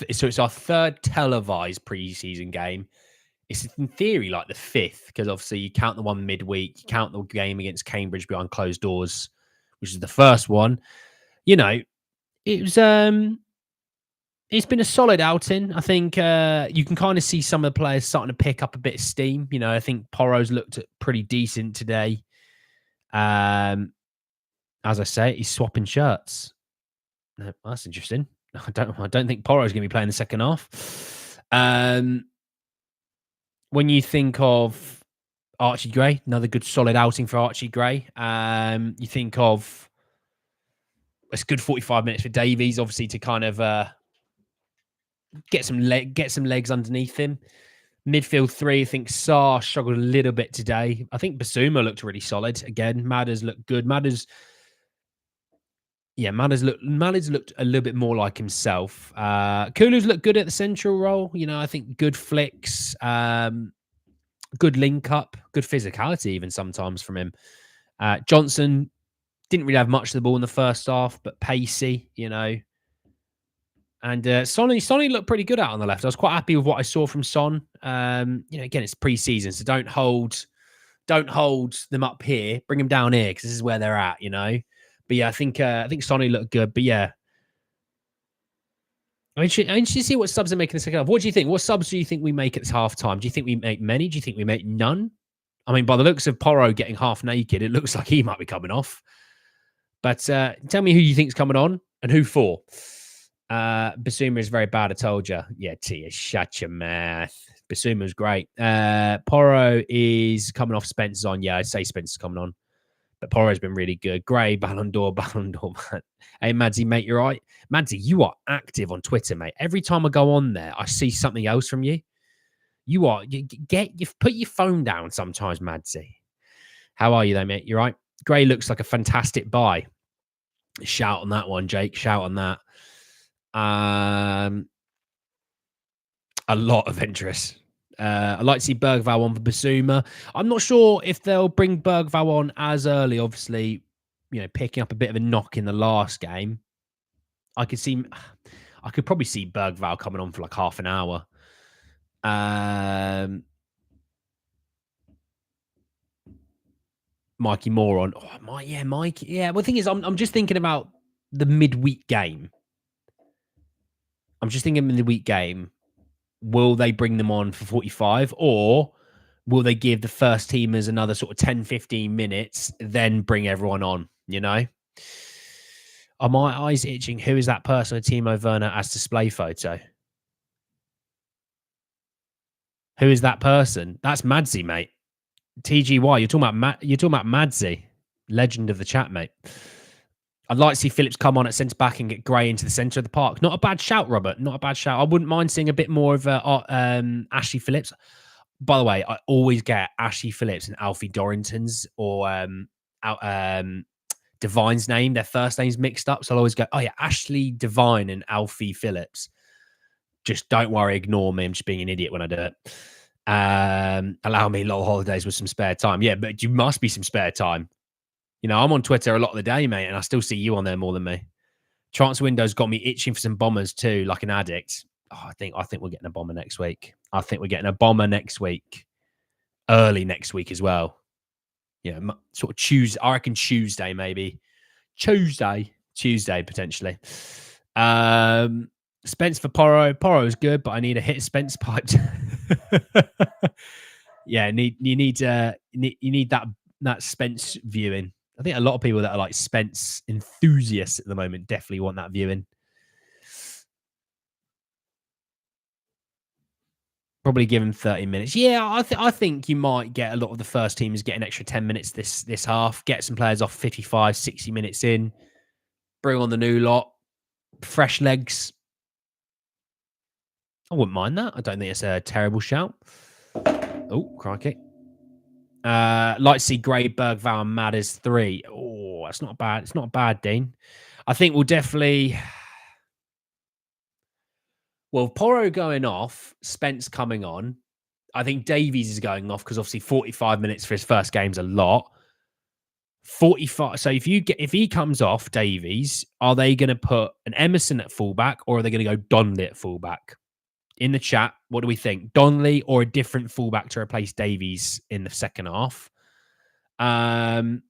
it's our third televised preseason game. It's in theory like the fifth, because obviously you count the one midweek, you count the game against Cambridge behind closed doors, which is the first one. It was it's been a solid outing. I think you can kind of see some of the players starting to pick up a bit of steam. I think Porro's looked pretty decent today. As I say, he's swapping shirts. No, that's interesting. I don't think Porro's going to be playing the second half. When you think of Archie Gray, another good solid outing for Archie Gray. You think of it's good 45 minutes for Davies, obviously, to kind of get some legs underneath him. Midfield 3, I think Sarr struggled a little bit today. I think Basuma looked really solid. Again, Madders looked good. Madders looked a little bit more like himself. Kulu's looked good at the central role. I think good flicks, good link up, good physicality even sometimes from him. Johnson didn't really have much of the ball in the first half, but pacey, And Sonny looked pretty good out on the left. I was quite happy with what I saw from Son. Again, it's pre-season, so don't hold them up here. Bring them down here, because this is where they're at. But yeah, I think Sonny looked good. But yeah, I should see what subs are making the second half. What do you think? What subs do you think we make at this half time? Do you think we make many? Do you think we make none? I mean, by the looks of Porro getting half naked, it looks like he might be coming off. But tell me who you think's coming on and who for. Basuma is very bad, I told you. Yeah, Tia, shut your mouth. Basuma's great. Porro is coming off. Spencer's on. Yeah, I'd say Spencer's coming on. But Porro's been really good. Gray, Ballon d'Or, man. Hey, Madsy, mate, you're right. Madsy, you are active on Twitter, mate. Every time I go on there, I see something else from you. You put your phone down sometimes, Madsy. How are you, though, mate? You're right. Gray looks like a fantastic buy. Shout on that one, Jake. Shout on that. A lot of interest. I'd like to see Bergvall on for Basuma. I'm not sure if they'll bring Bergvall on as early, obviously, picking up a bit of a knock in the last game. I could probably see Bergvall coming on for like half an hour. Mikey Moore on. Oh, Mike. Yeah, well, the thing is, I'm just thinking about the midweek game. Will they bring them on for 45, or will they give the first teamers another sort of 10, 15 minutes, then bring everyone on, Are my eyes itching? Who is that person with Timo Werner as display photo? Who is that person? That's Madsy, mate. TGY. You're talking about Madsy, legend of the chat, mate. I'd like to see Phillips come on at centre back and get Gray into the centre of the park. Not a bad shout, Robert. Not a bad shout. I wouldn't mind seeing a bit more of Ashley Phillips. By the way, I always get Ashley Phillips and Alfie Dorrington's or Divine's name, their first names mixed up. So I'll always go, oh yeah, Ashley Divine and Alfie Phillips. Just don't worry, ignore me. I'm just being an idiot when I do it. Allow me little holidays with some spare time. Yeah, but you must be some spare time. You know, I'm on Twitter a lot of the day, mate, and I still see you on there more than me. Transfer window's got me itching for some bombers too, like an addict. Oh, I think we're getting a bomber next week. I think we're getting a bomber next week. Early next week as well. Yeah, sort of Tuesday. I reckon Tuesday, maybe. Tuesday potentially. Spence for Porro. Porro is good, but I need a hit Spence piped. Yeah, you need that Spence viewing. I think a lot of people that are like Spence enthusiasts at the moment definitely want that viewing. Probably give him 30 minutes. Yeah, I think you might get a lot of the first teamers get an extra 10 minutes this half. Get some players off 55, 60 minutes in. Bring on the new lot. Fresh legs. I wouldn't mind that. I don't think it's a terrible shout. Oh, crikey. Like to see Gray, Bergval, and Madders 3. Oh, that's not bad. It's not bad, Dean. I think we'll definitely... Well, Porro going off, Spence coming on. I think Davies is going off because obviously 45 minutes for his first game's a lot. 45. So if he comes off, Davies, are they going to put an Emerson at fullback or are they going to go Donnelly at fullback? In the chat, what do we think? Donnelly or a different fullback to replace Davies in the second half? We'll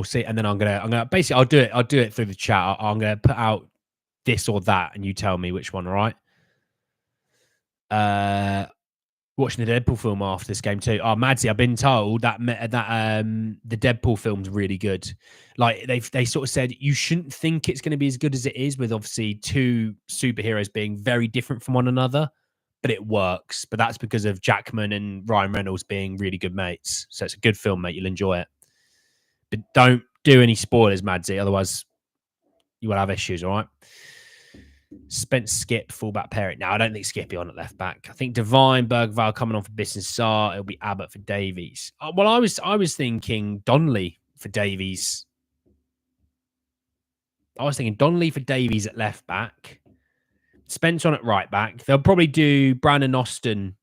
see. And then I'm gonna basically I'll do it through the chat. I'm gonna put out this or that, and you tell me which one. All right. Watching the Deadpool film after this game too. Oh, Madsy, I've been told that the Deadpool film's really good. Like they sort of said you shouldn't think it's going to be as good as it is, with obviously two superheroes being very different from one another, but it works. But that's because of Jackman and Ryan Reynolds being really good mates. So it's a good film, mate. You'll enjoy it. But don't do any spoilers, Madsy, otherwise you will have issues. All right. Spence, Skip, fullback pairing. Now, I don't think Skippy on at left back. I think Divine, Bergval coming on for Business Sar. It'll be Abbott for Davies. Well, I was thinking Donnelly for Davies. I was thinking Donnelly for Davies at left back. Spence on at right back. They'll probably do Brandon Austin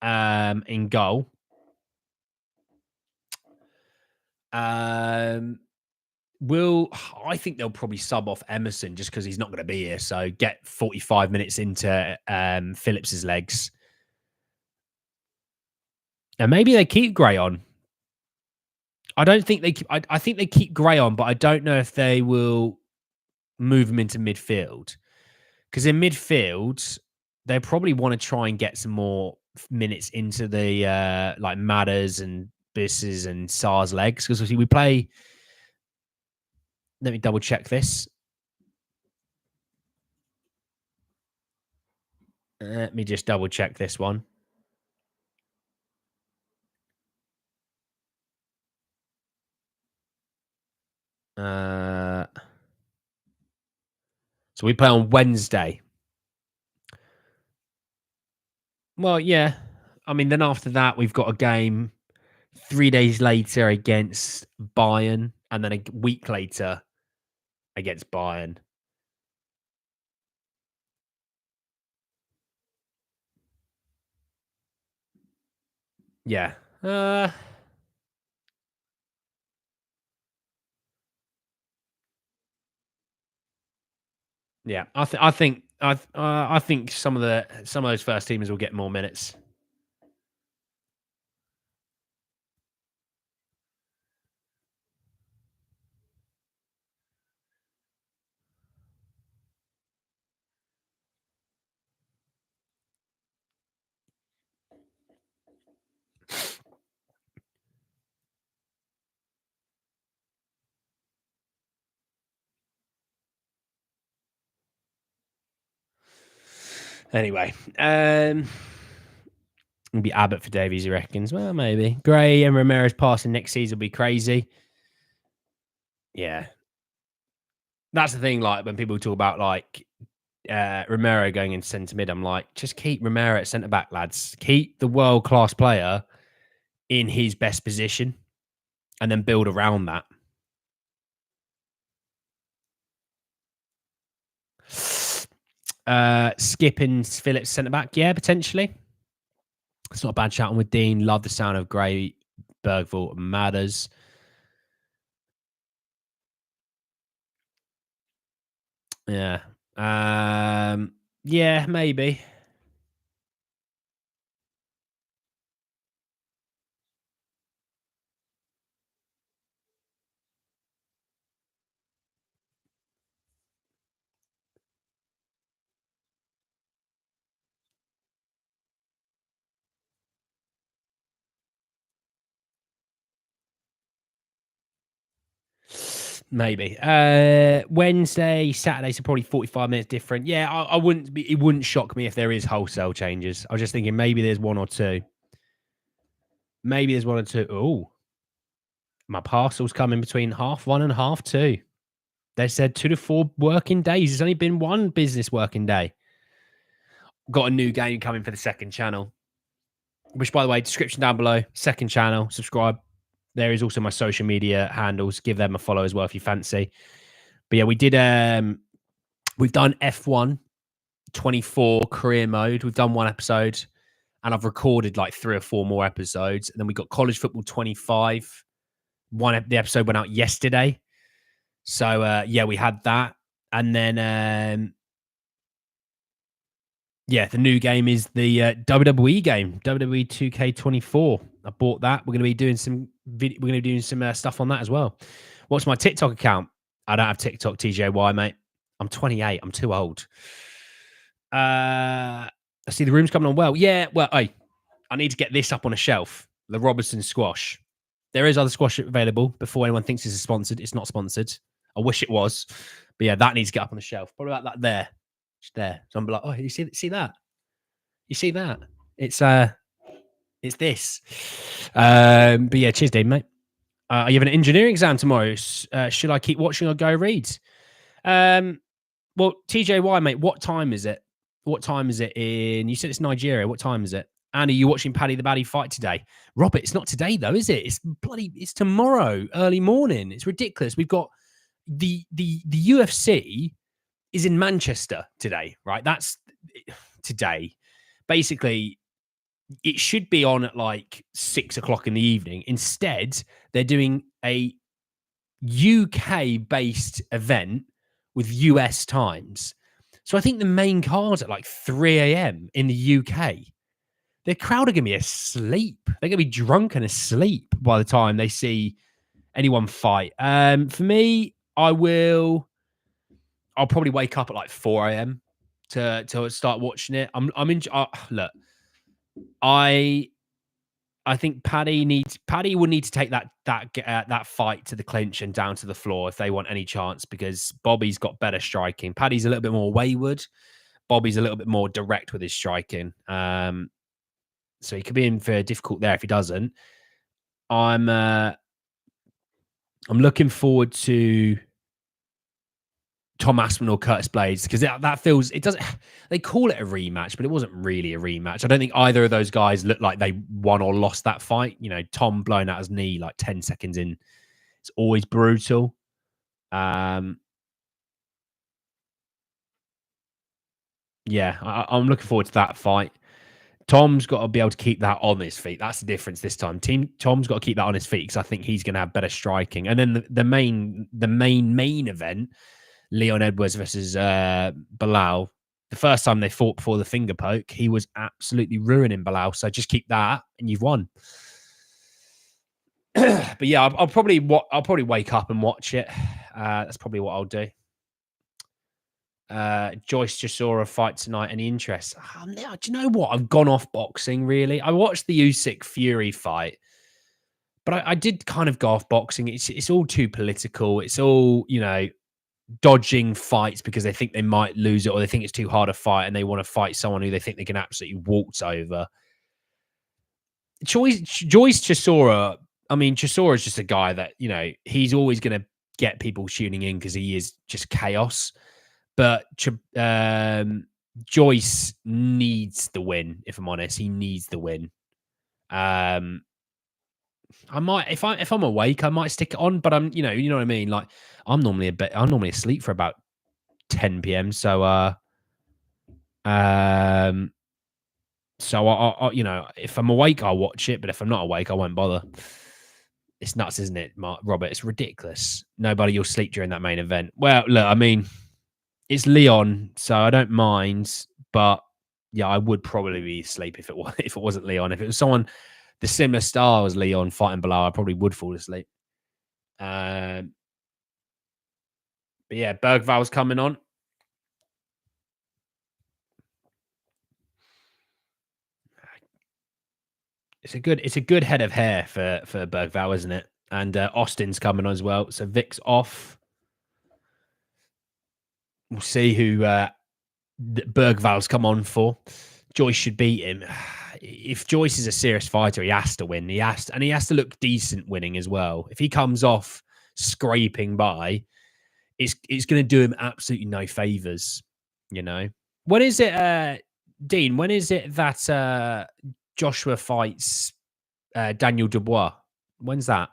in goal. I think they'll probably sub off Emerson just because he's not going to be here. So get 45 minutes into Phillips's legs. And maybe they keep Gray on. I don't think they keep... I think they keep Gray on, but I don't know if they will move him into midfield. Because in midfield, they probably want to try and get some more minutes into the like Matters and Bisses and Sar's legs. Because we play... Let me double check this. Let me just double check this one. So we play on Wednesday. Well, yeah. I mean, then after that, we've got a game 3 days later against Bayern, and then a week later against Bayern. Yeah. Yeah. I think some of those first teamers will get more minutes. Anyway, It'll be Abbott for Davies, he reckons. Well, maybe. Gray and Ramirez passing next season will be crazy. Yeah. That's the thing, like, when people talk about, like, Romero going into centre mid, I'm like, just keep Romero at centre back, lads. Keep the world-class player in his best position and then build around that. Skip and Phillips centre back, yeah, potentially. It's not a bad chatting with Dean. Love the sound of Gray, Bergvall, Matters. Yeah. Yeah, maybe. Maybe. Wednesday, Saturday, so probably 45 minutes different. Yeah, I wouldn't be, it wouldn't shock me if there is wholesale changes. I was just thinking maybe there's one or two. Maybe there's one or two. Oh, my parcel's coming between 1:30 and 2:30. They said 2 to 4 working days. It's only been one business working day. Got a new game coming for the second channel, which, by the way, description down below. Second channel, subscribe. There is also my social media handles. Give them a follow as well if you fancy. But yeah, we did. We've done F1 24 career mode. We've done one episode, and I've recorded like 3 or 4 more episodes. And then we got college football 25. The episode went out yesterday. So yeah, we had that. And then yeah, the new game is the WWE game, WWE 2K24. I bought that. We're going to be doing some stuff on that as well. What's my TikTok account? I don't have TikTok, TJY, mate. I'm 28. I'm too old. I see the room's coming on well. Yeah, well, I need to get this up on a shelf. The Robertson squash. There is other squash available before anyone thinks it's sponsored. It's not sponsored. I wish it was. But yeah, that needs to get up on the shelf. Probably about that there. Just there. So I'm like, oh, you see that? You see that? It's this. But yeah, cheers, Dave, mate. You have an engineering exam tomorrow. Should I keep watching or go read? Well, TJY, mate, what time is it? What time is it in? You said it's Nigeria. What time is it? And are you watching Paddy the Baddy fight today? Robert, it's not today though, is it? It's tomorrow, early morning. It's ridiculous. We've got the UFC is in Manchester today, right? That's today. Basically, it should be on at like 6 o'clock in the evening. Instead, they're doing a UK based event with US times. So I think the main card's at like 3 a.m. in the UK. The crowd are going to be asleep. They're going to be drunk and asleep by the time they see anyone fight. For me, I'll probably wake up at like 4 a.m. to start watching it. Look, I think Paddy will need to take that fight to the clinch and down to the floor if they want any chance, because Bobby's got better striking. Paddy's a little bit more wayward. Bobby's a little bit more direct with his striking. So he could be in for difficult there if he doesn't. I'm looking forward to Tom Aspinall or Curtis Blades, because that feels, it doesn't, they call it a rematch, but it wasn't really a rematch. I don't think either of those guys looked like they won or lost that fight. You know, Tom blowing out his knee like 10 seconds in, it's always brutal. Yeah, I'm looking forward to that fight. Tom's got to be able to keep that on his feet. That's the difference this time. Tom's got to keep that on his feet, because I think he's going to have better striking. And then the main event, Leon Edwards versus Bilal. The first time they fought before the finger poke, he was absolutely ruining Bilal. So just keep that, and you've won. But yeah, I'll probably wake up and watch it. That's probably what I'll do. Joyce just saw a fight tonight. Any interest? Do you know what? I've gone off boxing, really. I watched the Usyk Fury fight, but I did kind of go off boxing. It's all too political. It's all, you know, dodging fights because they think they might lose it, or they think it's too hard a fight and they want to fight someone who they think they can absolutely waltz over. Joyce Chisora. I mean, Chisora is just a guy that, he's always going to get people tuning in because he is just chaos. But Joyce needs the win. If I'm honest, he needs the win. I might, if I'm awake, I might stick it on. But you know what I mean. Like I'm normally asleep for about 10 p.m. So if I'm awake, I'll watch it. But if I'm not awake, I won't bother. It's nuts, isn't it, Robert? It's ridiculous. Nobody will sleep during that main event. Well, look, I mean, it's Leon, so I don't mind. But yeah, I would probably be asleep if it wasn't Leon. If it was someone the similar style as Leon fighting below, I probably would fall asleep. But yeah, Bergval's coming on. It's a good head of hair for Bergval, isn't it? And Austin's coming on as well. So Vic's off. We'll see who Bergval's come on for. Joyce should beat him. If Joyce is a serious fighter, he has to win. He has to look decent winning as well. If he comes off scraping by, it's going to do him absolutely no favors. When is it, Dean? When is it that Joshua fights Daniel Dubois? When's that?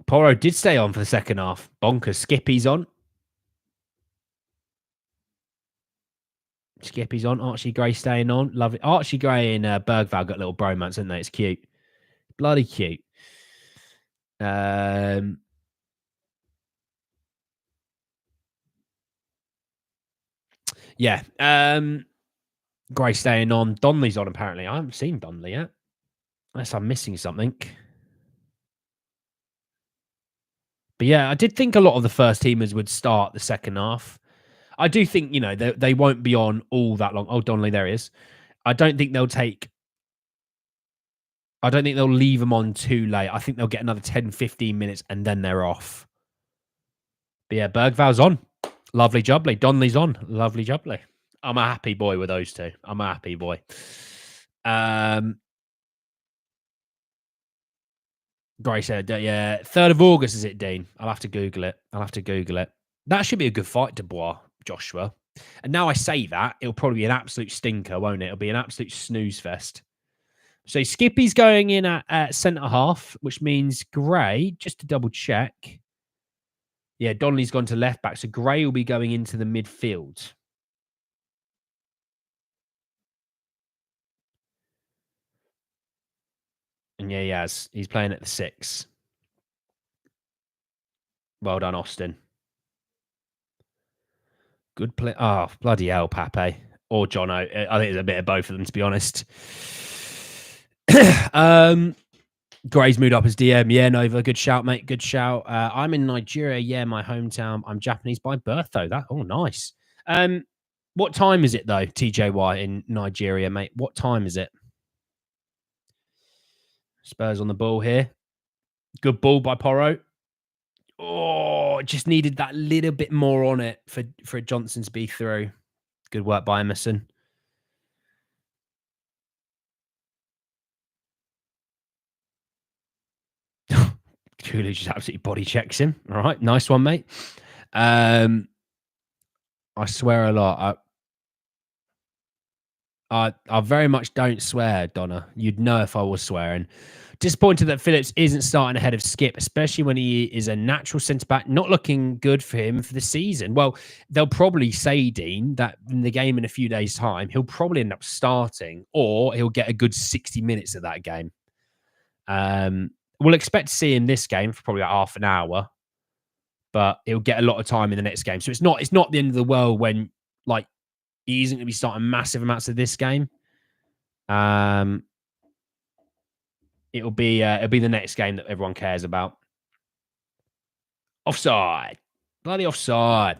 Porro did stay on for the second half. Bonkers. Skippy's on. Skippy's on. Archie Gray staying on. Love it. Archie Gray and Bergval got a little bromance, didn't they? It's cute. Bloody cute. Yeah. Gray staying on. Donnelly's on, apparently. I haven't seen Donnelly yet. Unless I'm missing something. But yeah, I did think a lot of the first teamers would start the second half. I do think, they won't be on all that long. Oh, Donnelly, there he is. I don't think they'll leave them on too late. I think they'll get another 10, 15 minutes and then they're off. But yeah, Bergval's on. Lovely jubbly. Donnelly's on. Lovely jubbly. I'm a happy boy with those two. I'm a happy boy. Gray said, yeah, 3rd of August is it, Dean? I'll have to Google it. That should be a good fight, Dubois, Joshua. And now I say that, it'll probably be an absolute stinker, won't it? It'll be an absolute snooze fest. So Skippy's going in at centre half, which means Gray, just to double check. Yeah, Donnelly's gone to left back. So Gray will be going into the midfield. And yeah, he has. He's playing at the 6. Well done, Austin. Good play. Oh, bloody hell, Pape. Or Jono. I think it's a bit of both of them, to be honest. Gray's moved up as DM. Yeah, Nova. Good shout, mate. Good shout. I'm in Nigeria. Yeah, my hometown. I'm Japanese by birth, though. Nice. What time is it, though, TJY in Nigeria, mate? What time is it? Spurs on the ball here. Good ball by Porro. Oh, just needed that little bit more on it for Johnson to be through. Good work by Emerson. Kulu just absolutely body checks him. All right, nice one, mate. I swear a lot. I very much don't swear, Donna. You'd know if I was swearing. Disappointed that Phillips isn't starting ahead of Skip, especially when he is a natural centre-back. Not looking good for him for the season. Well, they'll probably say, Dean, that in the game in a few days' time, he'll probably end up starting or he'll get a good 60 minutes of that game. We'll expect to see him this game for probably about half an hour, but he'll get a lot of time in the next game. So it's not the end of the world when, like, he isn't going to be starting massive amounts of this game. It'll be the next game that everyone cares about. Offside. Bloody offside.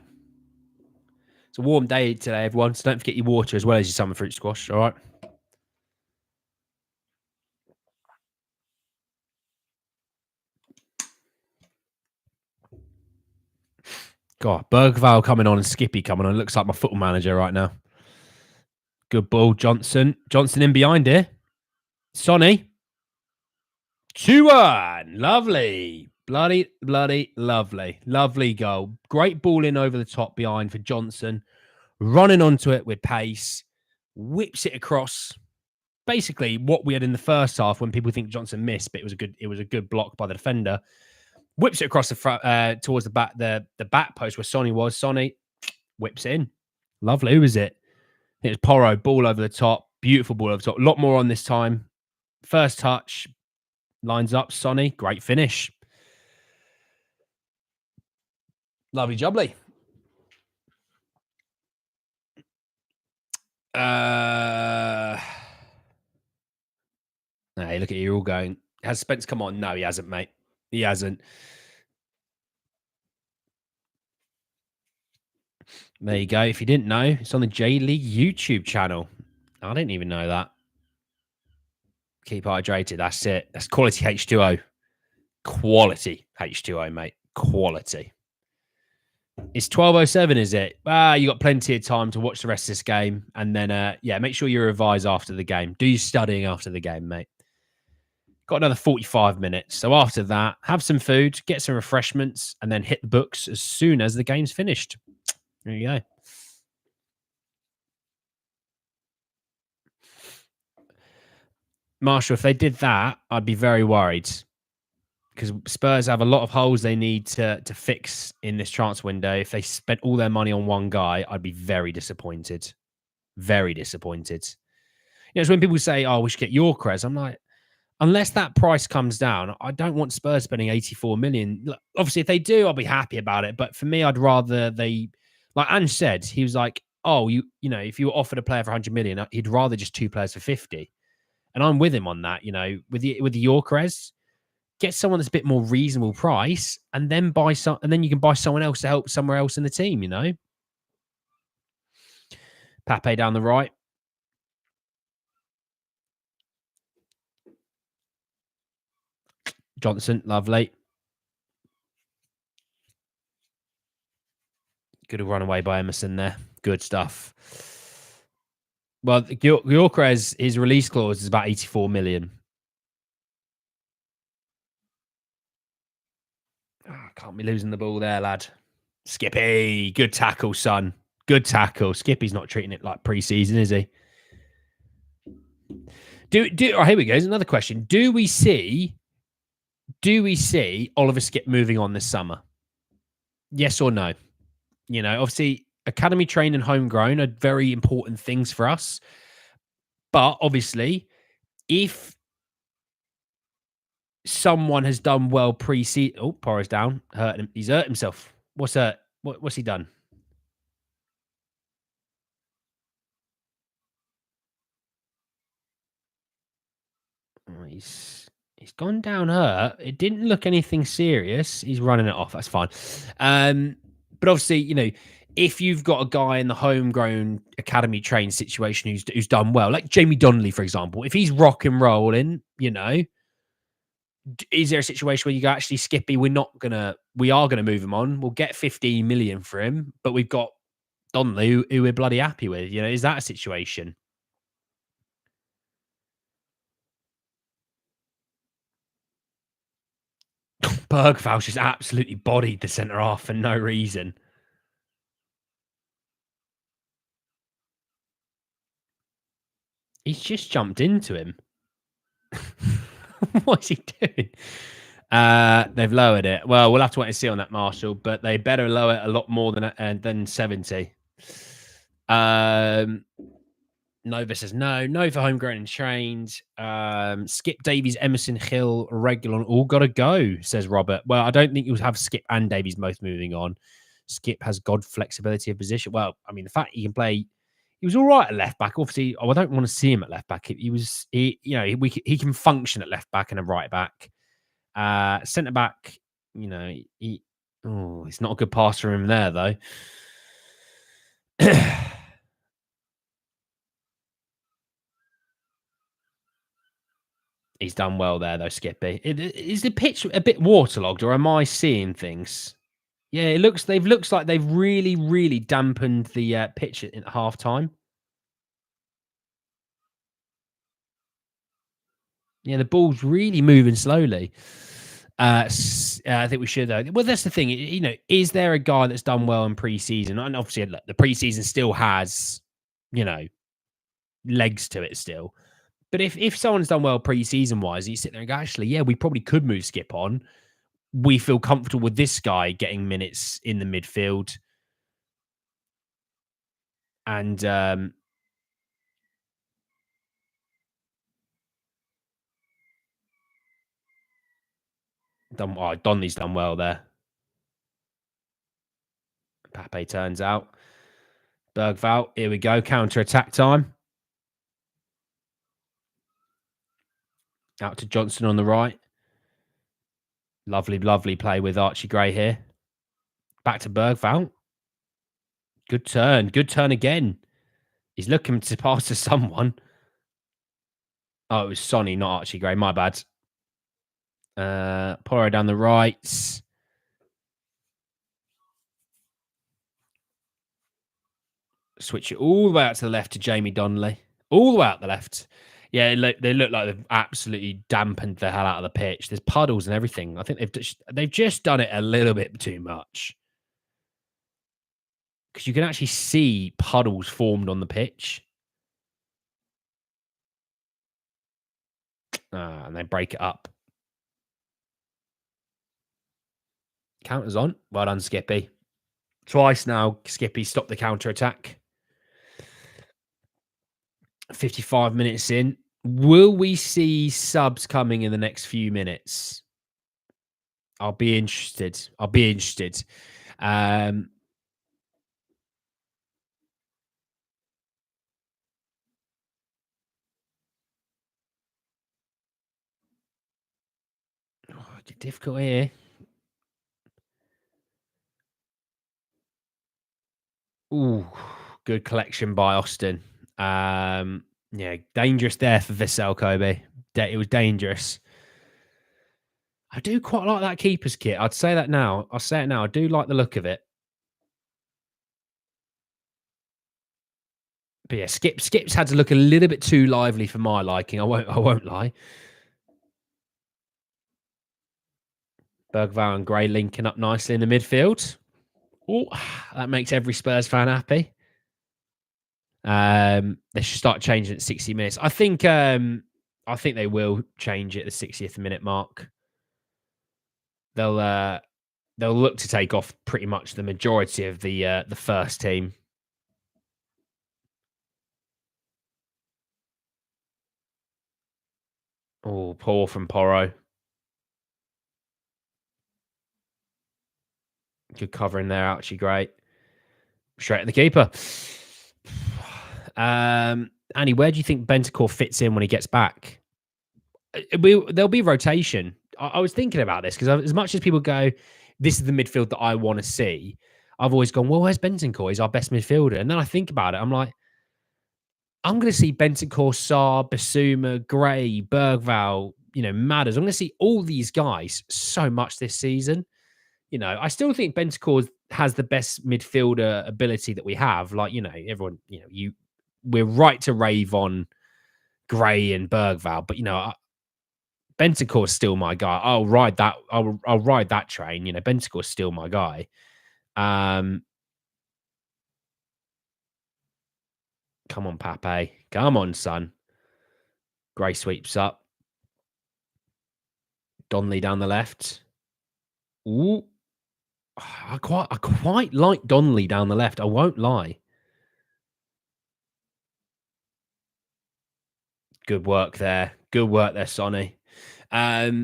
It's a warm day today, everyone, so don't forget your water as well as your summer fruit squash, all right? God, Bergval coming on and Skippy coming on. It looks like my football manager right now. Good ball, Johnson. Johnson in behind here. Sonny. 2-1. Lovely. Bloody lovely. Lovely goal. Great ball in over the top behind for Johnson. Running onto it with pace. Whips it across. Basically, what we had in the first half when people think Johnson missed, but it was a good block by the defender. Whips it across the front towards the back post where Sonny was. Sonny whips it in. Lovely. Who was it? I think it was Porro. Ball over the top. Beautiful ball over the top. A lot more on this time. First touch. Lines up. Sonny. Great finish. Lovely jubbly. Hey, look at you all going. Has Spence come on? No, he hasn't, mate. He hasn't. There you go. If you didn't know, it's on the J League YouTube channel. I didn't even know that. Keep hydrated. That's it. That's quality H2O. Quality H2O, mate. Quality. It's 12:07, is it? You got plenty of time to watch the rest of this game. And then, make sure you revise after the game. Do your studying after the game, mate. Got another 45 minutes. So after that, have some food, get some refreshments, and then hit the books as soon as the game's finished. There you go. Marshall, if they did that, I'd be very worried. Because Spurs have a lot of holes they need to fix in this transfer window. If they spent all their money on one guy, I'd be very disappointed. Very disappointed. You know, it's when people say, oh, we should get Yorkres. I'm like, unless that price comes down, I don't want Spurs spending 84 million. Look, obviously, if they do, I'll be happy about it. But for me, I'd rather they, like Ange said, he was like, oh, you know, if you were offered a player for 100 million, he'd rather just 2 players for 50. And I'm with him on that, you know, with the Yorkres. Get someone that's a bit more reasonable price, and then then you can buy someone else to help somewhere else in the team, you know. Pape down the right. Johnson, lovely. Good run away by Emerson there. Good stuff. Well, Gyökeres, his release clause is about 84 million. Can't be losing the ball there, lad. Skippy, good tackle, son. Good tackle. Skippy's not treating it like pre-season, is he? Here we go. Here's another question. Do we see Oliver Skipp moving on this summer? Yes or no? You know, obviously, academy trained and homegrown are very important things for us. But obviously, if someone has done well pre-season, oh, Porro's down, hurt him. He's hurt himself. What's that? What's he done? Oh, he's gone down hurt. It didn't look anything serious. He's running it off. That's fine. But obviously, you know, if you've got a guy in the homegrown academy trained situation who's done well, like Jamie Donnelly, for example, if he's rock and rolling, you know, is there a situation where you go, actually, Skippy, we are gonna move him on. We'll get 15 million for him, but we've got Donnelly who we're bloody happy with. You know, is that a situation? Bergvall's just absolutely bodied the centre half for no reason. He's just jumped into him. What's he doing? They've lowered it. Well, we'll have to wait and see on that, Marshall, but they better lower it a lot more than 70. Nova says no. No for homegrown and trained. Skip, Davies, Emerson, Hill, Regulon, all got to go, says Robert. Well, I don't think you'll have Skip and Davies both moving on. Skip has God flexibility of position. Well, I mean, the fact he can play, he was all right at left back. Obviously, I don't want to see him at left back. He can function at left back and a right back. Centre back, you know, it's not a good pass for him there, though. He's done well there, though, Skippy. Is the pitch a bit waterlogged, or am I seeing things? Yeah, it looks like they've really, really dampened the pitch at half time. Yeah, the ball's really moving slowly. I think we should. Well, that's the thing. Is there a guy that's done well in preseason? And obviously, look, the preseason still has, you know, legs to it still. But if someone's done well preseason wise, you sit there and go, actually, yeah, we probably could move Skip on. We feel comfortable with this guy getting minutes in the midfield. And Donley's done well there. Pape turns out. Bergvall, here we go. Counter attack time. Out to Johnson on the right. Lovely, lovely play with Archie Gray here. Back to Bergvall. Good turn. Good turn again. He's looking to pass to someone. Oh, it was Sonny, not Archie Gray. My bad. Porro down the right. Switch it all the way out to the left to Jamie Donnelly. All the way out the left. Yeah, they look like they've absolutely dampened the hell out of the pitch. There's puddles and everything. I think they've just done it a little bit too much. Because you can actually see puddles formed on the pitch. And they break it up. Counters on. Well done, Skippy. Twice now, Skippy stopped the counter attack. 55 minutes in. Will we see subs coming in the next few minutes? I'll be interested. Difficult here. Ooh, good collection by Austin. Yeah, dangerous there for Vissel Kobe. It was dangerous. I do quite like that keeper's kit. I'd say that now. I'll say it now. I do like the look of it. But yeah, Skip's had to look a little bit too lively for my liking. I won't lie. Bergvall and Gray linking up nicely in the midfield. Oh, that makes every Spurs fan happy. They should start changing at 60 minutes. I think they will change it at the 60th minute mark. They'll look to take off pretty much the majority of the first team. Oh, poor from Porro. Good cover in there, actually great. Straight at the keeper. Annie, where do you think Bentancur fits in when he gets back? There'll be rotation. I was thinking about this because as much as people go, this is the midfield that I want to see, I've always gone, well, where's Bentancur? He's our best midfielder. And then I think about it. I'm like, I'm going to see Bentancur, Sarr, Bissouma, Gray, Bergvall, Madders. I'm going to see all these guys so much this season. I still think Bentancur has the best midfielder ability that we have. Like, everyone, we're right to rave on Gray and Bergvall, but Bentancur is still my guy. I'll ride that. I'll ride that train. Bentancur is still my guy. Come on, Pape. Come on, son. Gray sweeps up. Donnelly down the left. Ooh. I quite like Donnelly down the left. I won't lie. Good work there. Good work there, Sonny. Yeah,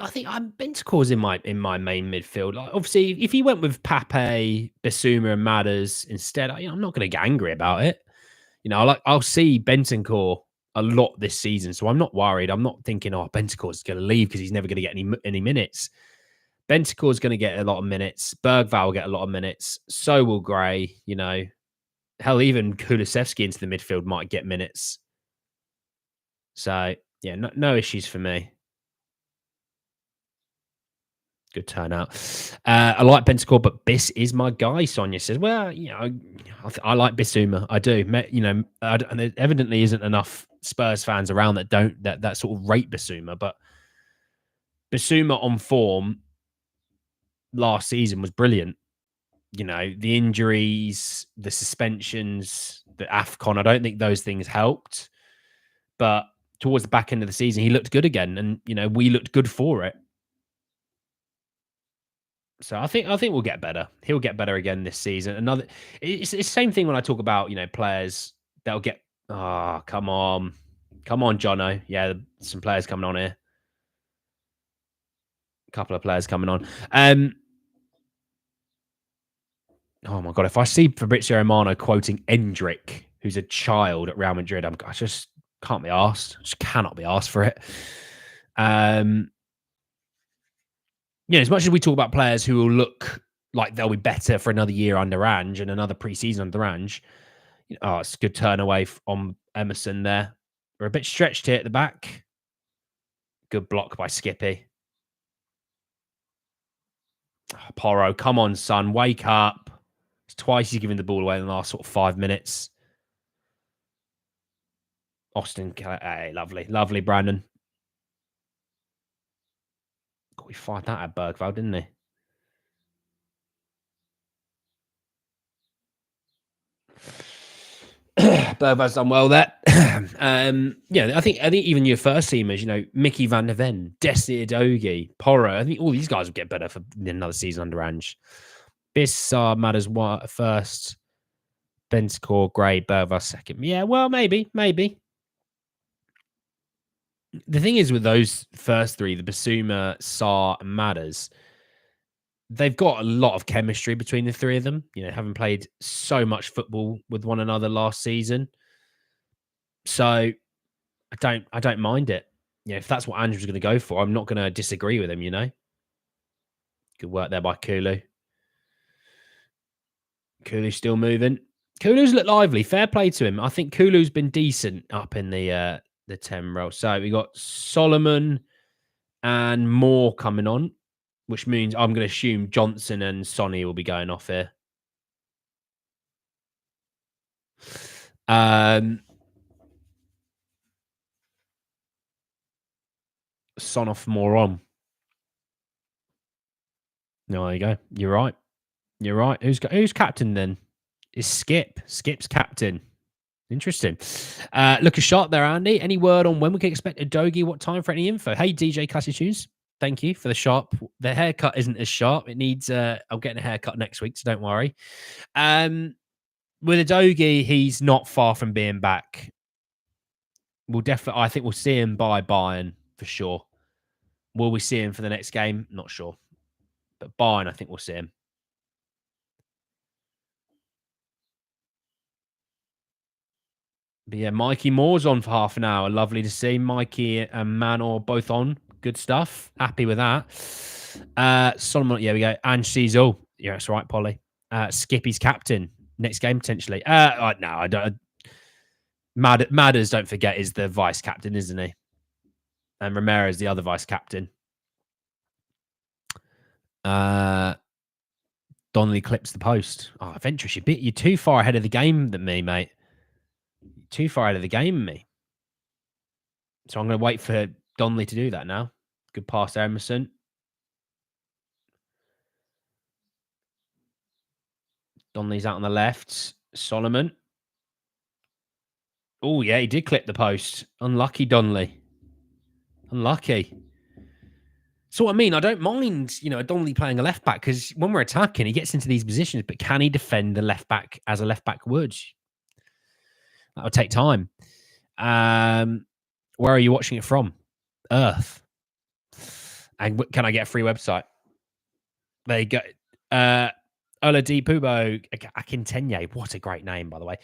I think Bentancur's in my main midfield. Like, obviously, if he went with Pape, Bissouma, and Madders instead, I'm not going to get angry about it. I'll see Bentancur a lot this season, so I'm not worried. I'm not thinking, Bentancur's going to leave because he's never going to get any minutes. Bentancur's going to get a lot of minutes. Bergvall will get a lot of minutes. So will Gray. Hell, even Kulusevski into the midfield might get minutes. So yeah, no issues for me. Good turnout. I like Bentancur, but Biss is my guy. Sonia says, well, I like Bissouma. I do. And there evidently isn't enough Spurs fans around that don't that sort of rate Bissouma, but Bissouma on form last season was brilliant. You know, the injuries, the suspensions, the AFCON, I don't think those things helped. But towards the back end of the season, he looked good again. And, you know, we looked good for it. So I think we'll get better. He'll get better again this season. It's the same thing when I talk about, you know, players that'll get, come on, Jono. Yeah, some players coming on here. A couple of players coming on. Oh my God, if I see Fabrizio Romano quoting Endrick, who's a child at Real Madrid, I just can't be asked. Just cannot be asked for it. Yeah, as much as we talk about players who will look like they'll be better for another year under Ange and another pre-season under Ange, you know, it's a good turn away on Emerson there. We're a bit stretched here at the back. Good block by Skippy. Oh, Porro, come on, son, wake up. It's twice he's given the ball away in the last sort of 5 minutes. Austin, hey, lovely, Brandon. God, he fired that at Bergvall, didn't he? Bergvall's done well there. Yeah, I think even your first teamers, you know, Mickey van der Ven, Desi Udogie, Porro, I think all these guys will get better for another season under Ange. Bissar matters first. Bentancur, Gray, Bergvall second. Yeah, well, maybe. The thing is with those first three, the Bissouma, Sarr, and Matters, they've got a lot of chemistry between the three of them. You know, having played so much football with one another last season. So I don't mind it. You know, if that's what Andrew's going to go for, I'm not going to disagree with him, you know. Good work there by Kulu. Kulu's still moving. Kulu's looked lively. Fair play to him. I think Kulu's been decent up in the 10 role. So we got Solomon and Moore coming on, which means I'm going to assume Johnson and Sonny will be going off here. Son off, more on. No, there you go. You're right. Who's captain then? Is Skip? Skip's captain. Interesting. Looking sharp there, Andy. Any word on when we can expect a Udogie? What time for any info? Hey, DJ Classy Shoes. Thank you for the sharp. The haircut isn't as sharp. It needs. I'm getting a haircut next week, so don't worry. With Udogie, he's not far from being back. I think we'll see him by Bayern for sure. Will we see him for the next game? Not sure. But Bayern, I think we'll see him. But yeah, Mikey Moore's on for half an hour. Lovely to see. Mikey and Manor both on. Good stuff. Happy with that. Solomon, yeah, we go. Ange sees all. Yeah, that's right, Polly. Skippy's captain. Next game, potentially. No, I don't. Madders, don't forget, is the vice captain, isn't he? And Romero is the other vice captain. Donnelly clips the post. Oh, Ventress, you're too far ahead of the game than me, mate. Too far ahead of the game than me. So I'm going to wait for Donnelly to do that now. Good pass, Emerson. Donnelly's out on the left. Solomon. Oh, yeah, he did clip the post. Unlucky, Donnelly. Unlucky. So what I mean, I don't mind, you know, Donnelly playing a left back because when we're attacking, he gets into these positions, but can he defend the left back as a left back would? That would take time. Where are you watching it from? Earth. And can I get a free website? There you go. Oladipo Akintenye. What a great name, by the way.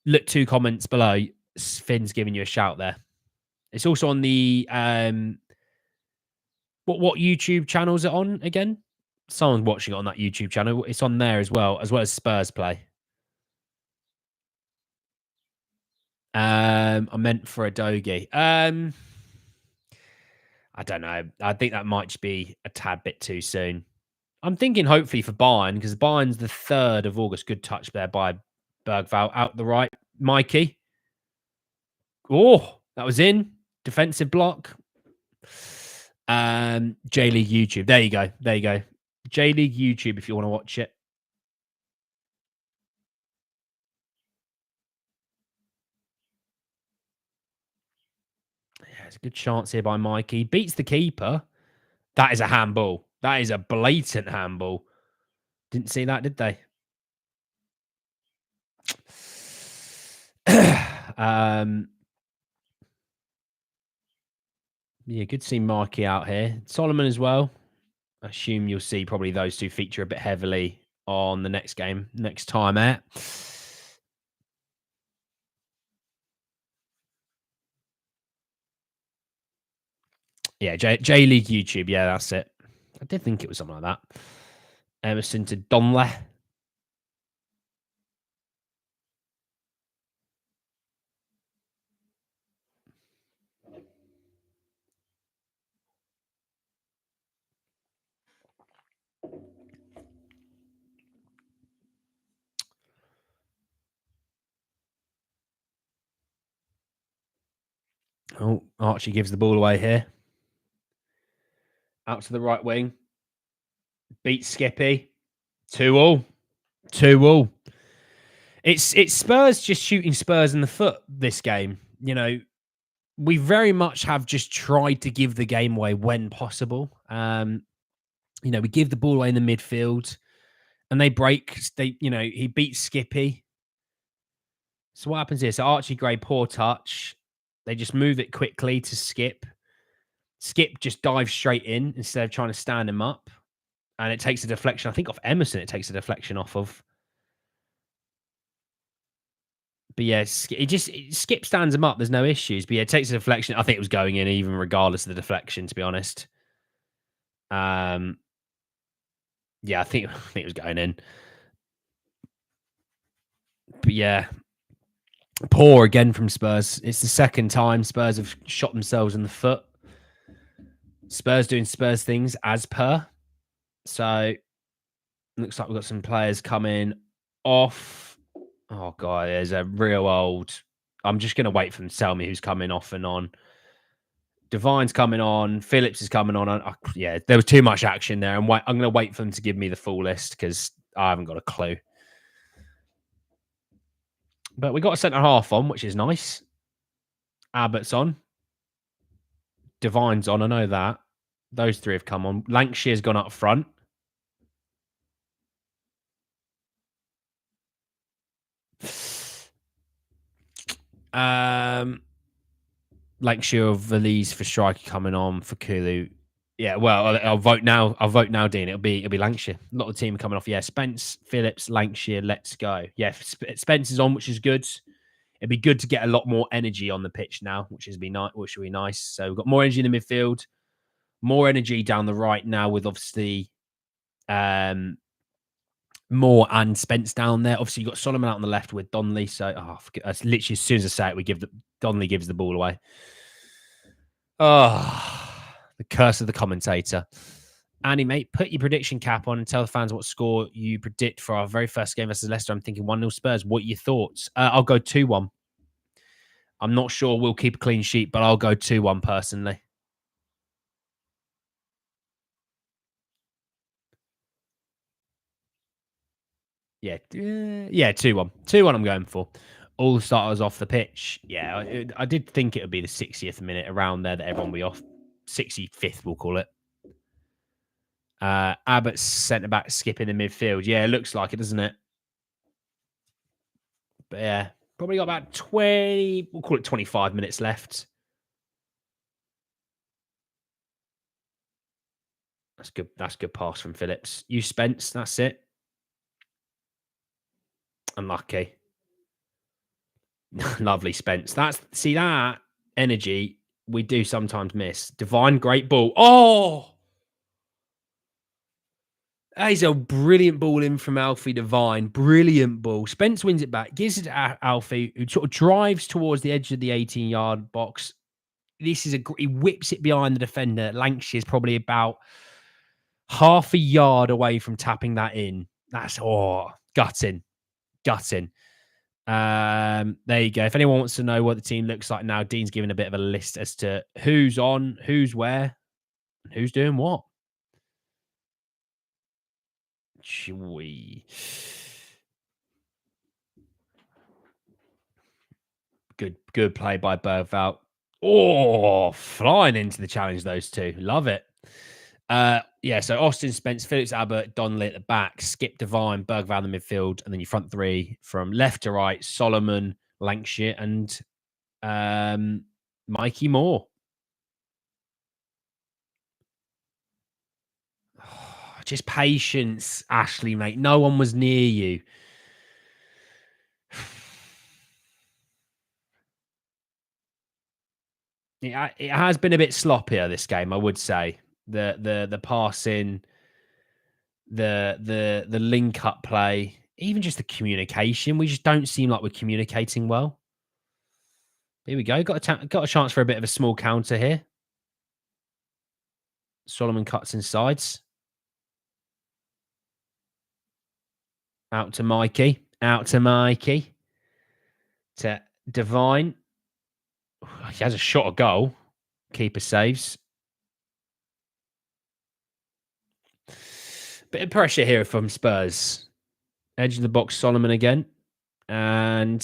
Look, 2 comments below. Finn's giving you a shout there. It's also on the what YouTube channel is it on again? Someone's watching it on that YouTube channel. It's on there as well as Spurs Play. I meant for Udogie. I don't know. I think that might just be a tad bit too soon. I'm thinking hopefully for Bayern, because Bayern's the 3rd of August. Good touch there by Bergvall. Out the right. Mikey. Oh, that was in. Defensive block. J League YouTube. There you go. There you go. J League YouTube if you want to watch it. Yeah, it's a good chance here by Mikey. Beats the keeper. That is a handball. That is a blatant handball. Didn't see that, did they? Yeah, good to see Mikey out here. Solomon as well. I assume you'll see probably those two feature a bit heavily on the next game, next time out. Yeah, J League YouTube. Yeah, that's it. I did think it was something like that. Emerson to Donley. Oh, Archie gives the ball away here. Out to the right wing. Beats Skippy. 2-2. 2-2. It's Spurs just shooting Spurs in the foot this game. You know, we very much have just tried to give the game away when possible. You know, we give the ball away in the midfield and they break. He beats Skippy. So what happens here? So Archie Gray, poor touch. They just move it quickly to Skip. Skip just dives straight in instead of trying to stand him up. And it takes a deflection. I think off Emerson, it takes a deflection off of. But yeah, Skip stands him up. There's no issues. But yeah, it takes a deflection. I think it was going in even regardless of the deflection, to be honest. Yeah, I think it was going in. But yeah, poor again from Spurs. It's the second time Spurs have shot themselves in the foot. Spurs doing Spurs things as per. So looks like we've got some players coming off. Oh god, there's a real old. I'm just gonna wait for them to tell me who's coming off and on. Divine's coming on. Phillips is coming on. Yeah, there was too much action there. I'm going to wait for them to give me the full list because I haven't got a clue. But we got a centre half on, which is nice. Abbott's on. Divine's on. I know that. Those three have come on. Lankshire's gone up front. Lancashire or Valise for striker coming on for Kulu. Yeah, well, I'll vote now. Dean. It'll be Lancashire. A lot of team coming off. Yeah, Spence, Phillips, Lancashire. Let's go. Yeah, Spence is on, which is good. It'd be good to get a lot more energy on the pitch now, which would be nice. So we've got more energy in the midfield, more energy down the right now with obviously Moore and Spence down there. Obviously, you've got Solomon out on the left with Donnelly. So, literally as soon as I say it, Donnelly gives the ball away. Oh, the curse of the commentator. Annie, mate, put your prediction cap on and tell the fans what score you predict for our very first game versus Leicester. I'm thinking 1-0 Spurs. What are your thoughts? I'll go 2-1. I'm not sure we'll keep a clean sheet, but I'll go 2-1 personally. Yeah, 2-1. 2-1 I'm going for. All the starters off the pitch. Yeah, I did think it would be the 60th minute around there that everyone will be off. 65th, we'll call it. Abbott's centre-back skipping the midfield. Yeah, it looks like it, doesn't it? But yeah, probably got about 20, we'll call it 25 minutes left. That's good. That's good pass from Phillips. You Spence, that's it. Unlucky. Lovely Spence. That energy we do sometimes miss. Divine, great ball. Oh! That is a brilliant ball in from Alfie Divine. Brilliant ball. Spence wins it back, gives it to Alfie, who sort of drives towards the edge of the 18-yard box. He whips it behind the defender. Lancashire is probably about half a yard away from tapping that in. That's gutting. There you go. If anyone wants to know what the team looks like now, Dean's given a bit of a list as to who's on, who's where, and who's doing what. Chewy. Good play by Bergvalt. Oh, flying into the challenge, those two. Love it. Yeah, so Austin Spence, Phillips Abbott, Donnelly at the back, Skip Devine, Bergvall in the midfield, and then your front three from left to right, Solomon, Lancashire, and Mikey Moore. Just patience, Ashley, mate. No one was near you. It has been a bit sloppier this game, I would say. The passing, the link up play, even just the communication. We just don't seem like we're communicating well. Here we go. Got a chance for a bit of a small counter here. Solomon cuts insides. Out to Mikey. Out to Mikey. To Devine. He has a shot a goal. Keeper saves. Bit of pressure here from Spurs. Edge of the box, Solomon again. And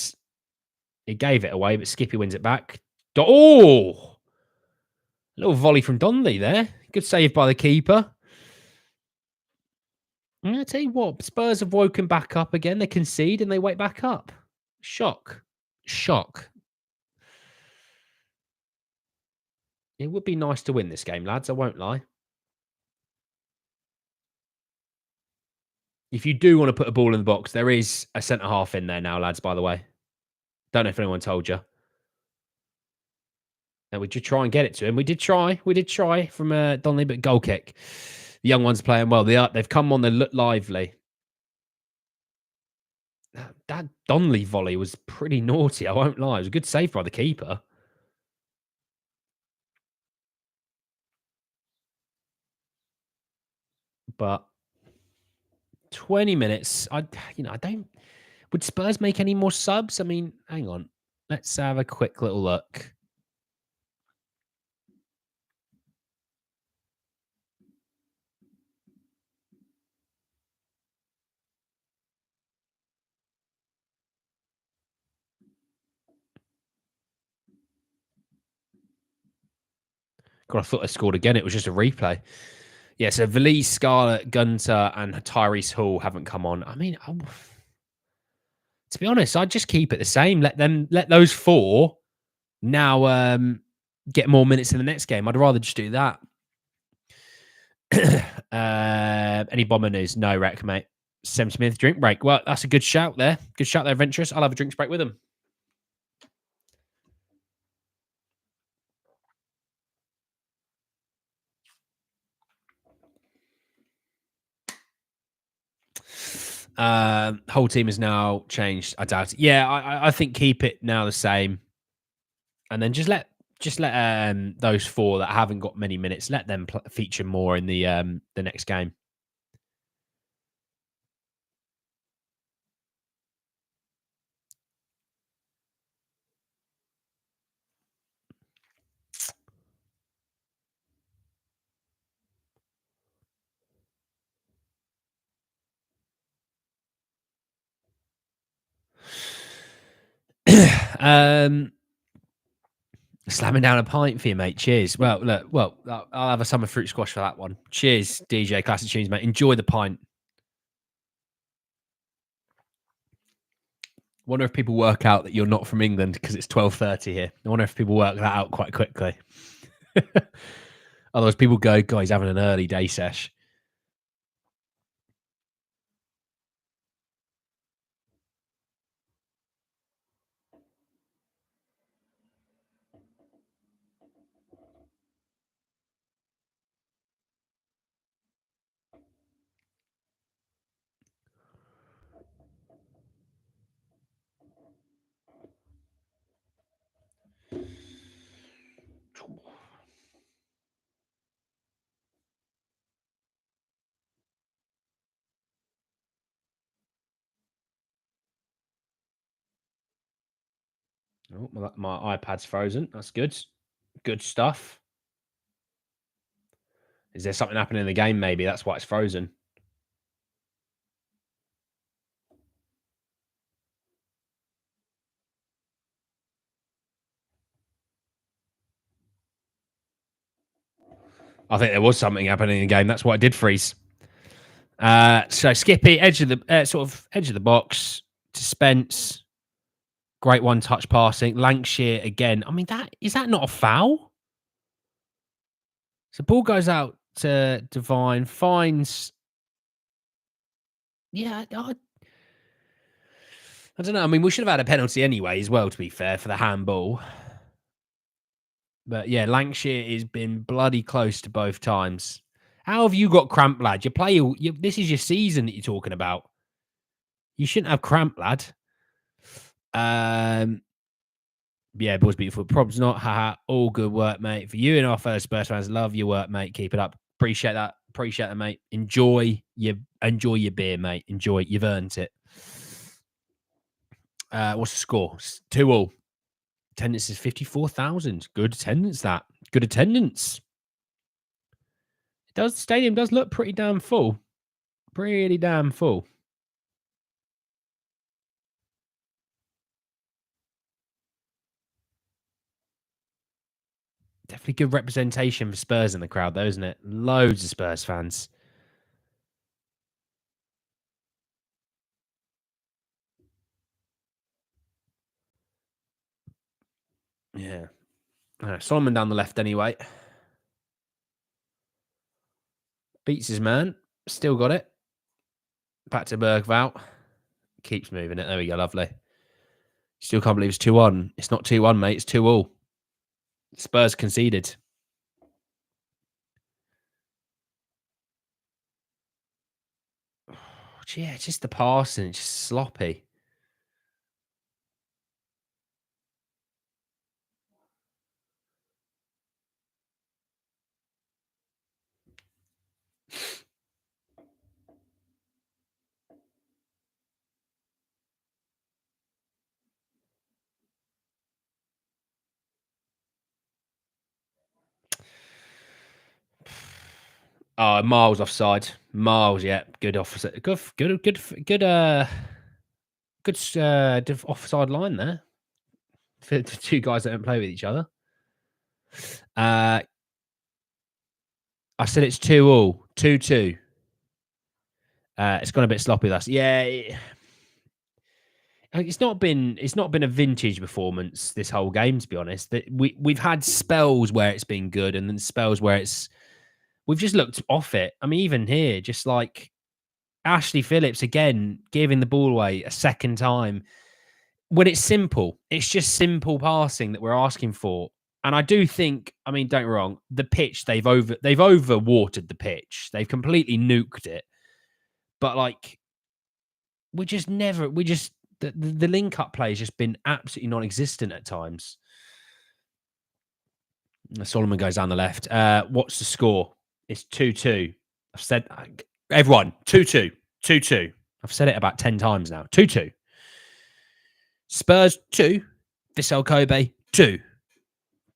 he gave it away, but Skippy wins it back. Oh! A little volley from Donnelly there. Good save by the keeper. I'm going to tell you what, Spurs have woken back up again. They concede and they wake back up. Shock. It would be nice to win this game, lads. I won't lie. If you do want to put a ball in the box, there is a centre half in there now, lads, by the way. Don't know if anyone told you. And we did try and get it to him. We did try from Donnelly, but goal kick. The young ones playing well. They've come on. They look lively. That Donnelly volley was pretty naughty. I won't lie. It was a good save by the keeper. But 20 minutes. I don't. Would Spurs make any more subs? I mean, hang on. Let's have a quick little look. God, I thought I scored again. It was just a replay. Yeah, so Valise, Scarlett, Gunter, and Tyrese Hall haven't come on. I mean, to be honest, I'd just keep it the same. Let those four now get more minutes in the next game. I'd rather just do that. Any bomber news? No, Rec, mate. 70-minute drink break. Well, that's a good shout there. Good shout there, Adventurous. I'll have a drinks break with him. Whole team is now changed. I doubt it. Yeah, I think keep it now the same, and then just let those four that haven't got many minutes, let them feature more in the next game. Slamming down a pint for you, mate. Cheers. Well, look, I'll have a summer fruit squash for that one. Cheers, DJ Classic Tunes, mate. Enjoy the pint. Wonder if people work out that you're not from England because it's 12:30 here. I wonder if people work that out quite quickly. Otherwise, people go, "Guys, having an early day sesh." Oh, my iPad's frozen. That's good. Good stuff. Is there something happening in the game? Maybe that's why it's frozen. I think there was something happening in the game. That's why it did freeze. So Skippy, edge of the box to Spence. Great one-touch passing. Lancashire again. I mean, is that not a foul? So ball goes out to Devine, finds. Yeah, I don't know. I mean, we should have had a penalty anyway, as well, to be fair, for the handball. But yeah, Lancashire has been bloody close to both times. How have you got cramp, lad? This is your season that you're talking about. You shouldn't have cramp, lad. Yeah, boys, beautiful. Probs not. Haha. All good work, mate. For you and our first Spurs fans, love your work, mate. Keep it up. Appreciate that. Appreciate that, mate. Enjoy your beer, mate. Enjoy it. You've earned it. What's the score? 2-2. Attendance is 54,000. Good attendance, that. Good attendance. The stadium does look pretty damn full. Pretty damn full. Definitely good representation for Spurs in the crowd, though, isn't it? Loads of Spurs fans. Yeah. Solomon down the left anyway. Beats his man. Still got it. Back to Bergvall. Keeps moving it. There we go. Lovely. Still can't believe it's 2-1. It's not 2-1, mate. It's 2-2. Spurs conceded. Yeah, just the passing. It's just sloppy. Oh, Miles offside. Miles, yeah. Good offside. Good offside line there. For the two guys that don't play with each other. I said it's 2-2. 2-2. It's gone a bit sloppy. It's not been a vintage performance this whole game, to be honest. That we've had spells where it's been good, and then spells where we've just looked off it. I mean, even here, just like Ashley Phillips again giving the ball away a second time. When it's simple, it's just simple passing that we're asking for. And I do think, I mean, don't get me wrong, the pitch they've over watered the pitch. They've completely nuked it. But like, the link up play has just been absolutely non-existent at times. Solomon goes down the left. What's the score? It's 2-2. I've said, everyone, 2-2. 2-2. I've said it about 10 times now. 2-2. Spurs 2. Vissel Kobe 2.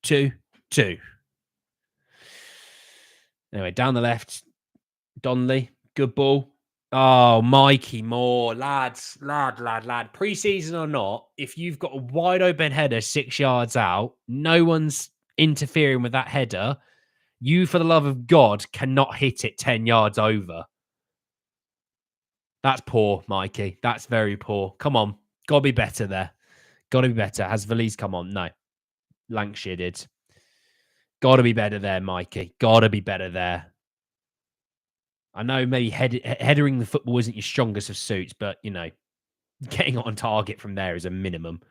2-2. Anyway, down the left, Donnelly. Good ball. Oh, Mikey Moore, lads, lad. Pre-season or not, if you've got a wide open header 6 yards out, no one's interfering with that header. You, for the love of God, cannot hit it 10 yards over. That's poor, Mikey. That's very poor. Come on. Gotta be better there. Gotta be better. Has Valise come on? No. Lancashire did. Gotta be better there, Mikey. Gotta be better there. I know maybe headering the football isn't your strongest of suits, but, you know, getting on target from there is a minimum.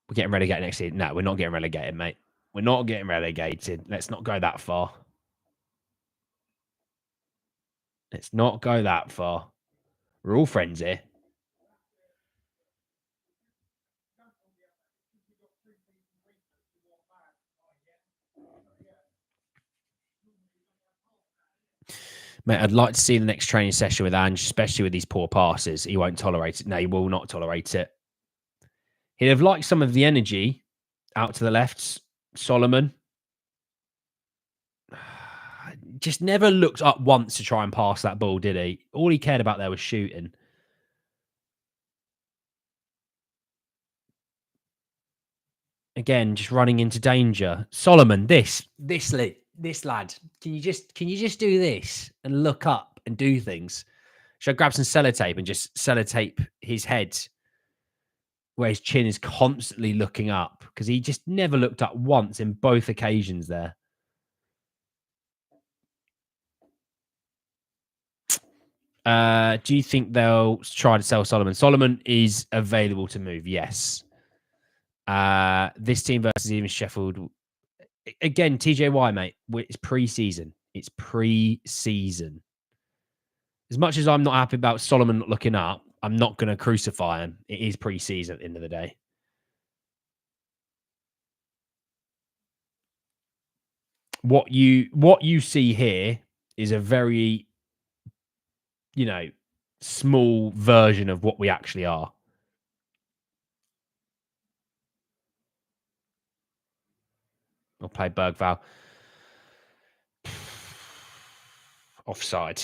We're getting relegated next year. No, we're not getting relegated, mate. We're not getting relegated. Let's not go that far. Let's not go that far. We're all friends here. Mate, I'd like to see the next training session with Ange, especially with these poor passes. He won't tolerate it. No, he will not tolerate it. He'd have liked some of the energy out to the left. Solomon just never looked up once to try and pass that ball, did he? All he cared about there was shooting. Again, just running into danger. Solomon, this lad. Can you just do this and look up and do things? Should I grab some sellotape and just sellotape his head where his chin is constantly looking up? Because he just never looked up once in both occasions there. Do you think they'll try to sell Solomon? Solomon is available to move, yes. This team versus even Sheffield. Again, TJY, mate. It's pre-season. It's pre-season. As much as I'm not happy about Solomon not looking up, I'm not going to crucify him. It is pre-season at the end of the day. What you see here is a very, small version of what we actually are. I'll play Bergval. Offside.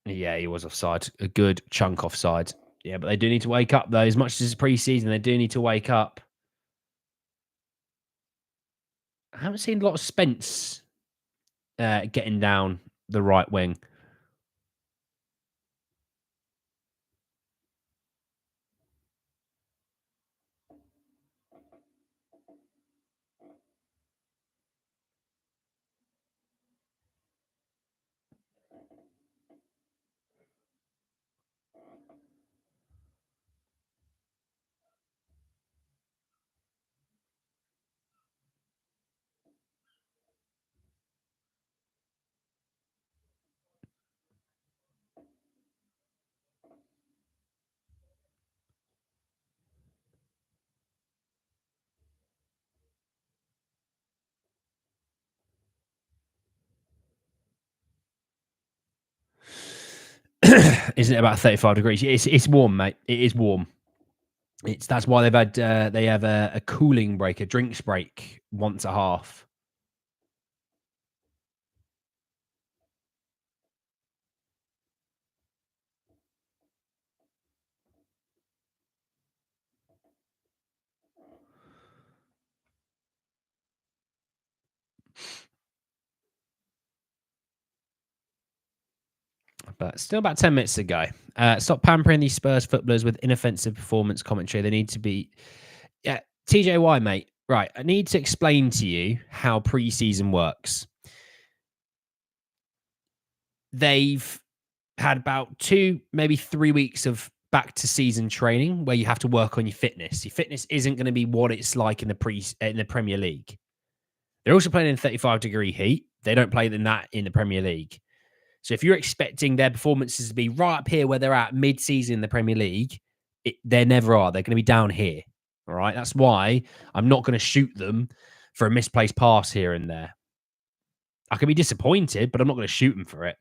Yeah, he was offside. A good chunk offside. Yeah, but they do need to wake up, though. As much as it's pre-season, they do need to wake up. I haven't seen a lot of Spence getting down the right wing. Isn't it about 35 degrees? It's warm, mate. It is warm. That's why they have a cooling break, a drinks break once a half. But still about 10 minutes to go. Stop pampering these Spurs footballers with inoffensive performance commentary. They need to be... Yeah, TJY, mate. Right, I need to explain to you how pre-season works. They've had about 2, maybe 3 weeks of back-to-season training where you have to work on your fitness. Your fitness isn't going to be what it's like in the Premier League. They're also playing in 35-degree heat. They don't play in that in the Premier League. So if you're expecting their performances to be right up here where they're at mid-season in the Premier League, they never are. They're going to be down here. All right. That's why I'm not going to shoot them for a misplaced pass here and there. I can be disappointed, but I'm not going to shoot them for it.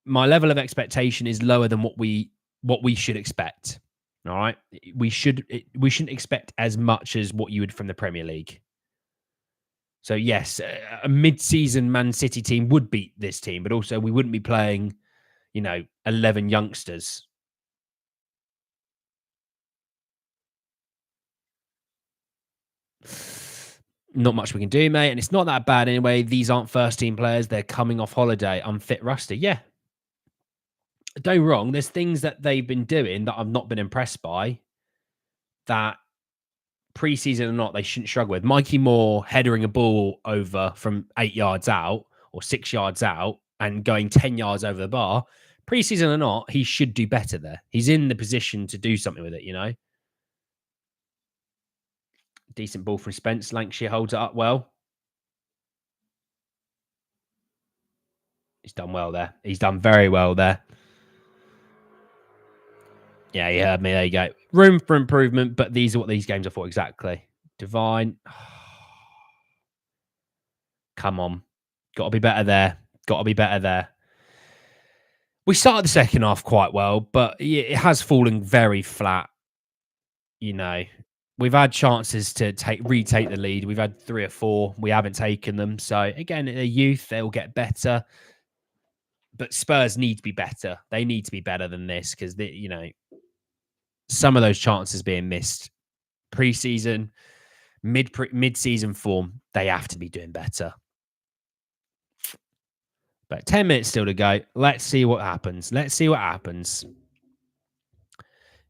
My level of expectation is lower than what we should expect. All right. We shouldn't expect as much as what you would from the Premier League. So, yes, a mid-season Man City team would beat this team, but also we wouldn't be playing, 11 youngsters. Not much we can do, mate. And it's not that bad anyway. These aren't first-team players. They're coming off holiday, unfit, rusty. Yeah. Don't get me wrong. There's things that they've been doing that I've not been impressed by that pre-season or not, they shouldn't struggle with. Mikey Moore headering a ball over from 8 yards out or 6 yards out and going 10 yards over the bar, pre-season or not, he should do better there. He's in the position to do something with it, Decent ball from Spence. Lancashire holds it up well. He's done well there. He's done very well there. Yeah, you heard me. There you go. Room for improvement, but these are what these games are for exactly. Divine. Come on. Got to be better there. Got to be better there. We started the second half quite well, but it has fallen very flat. You know, we've had chances to retake the lead. We've had 3 or 4. We haven't taken them. So again, they're youth. They'll get better. But Spurs need to be better. They need to be better than this because, some of those chances being missed pre-season, mid-season form, they have to be doing better. But 10 minutes still to go. Let's see what happens.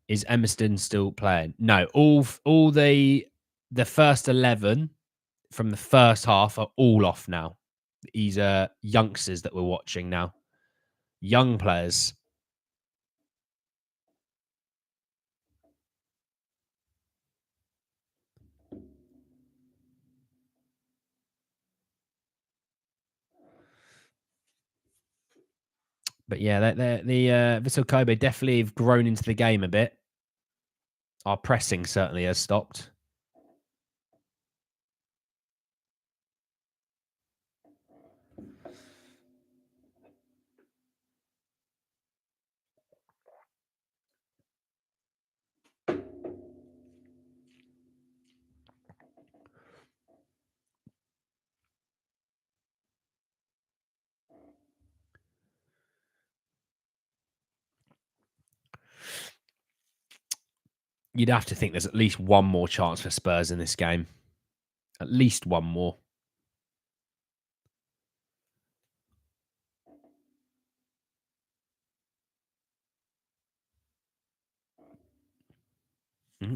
Is Emerson still playing? No, all the first 11 from the first half are all off now. These are youngsters that we're watching now. Young players. But yeah, the Vissel Kobe definitely have grown into the game a bit. Our pressing certainly has stopped. You'd have to think there's at least one more chance for Spurs in this game. At least one more.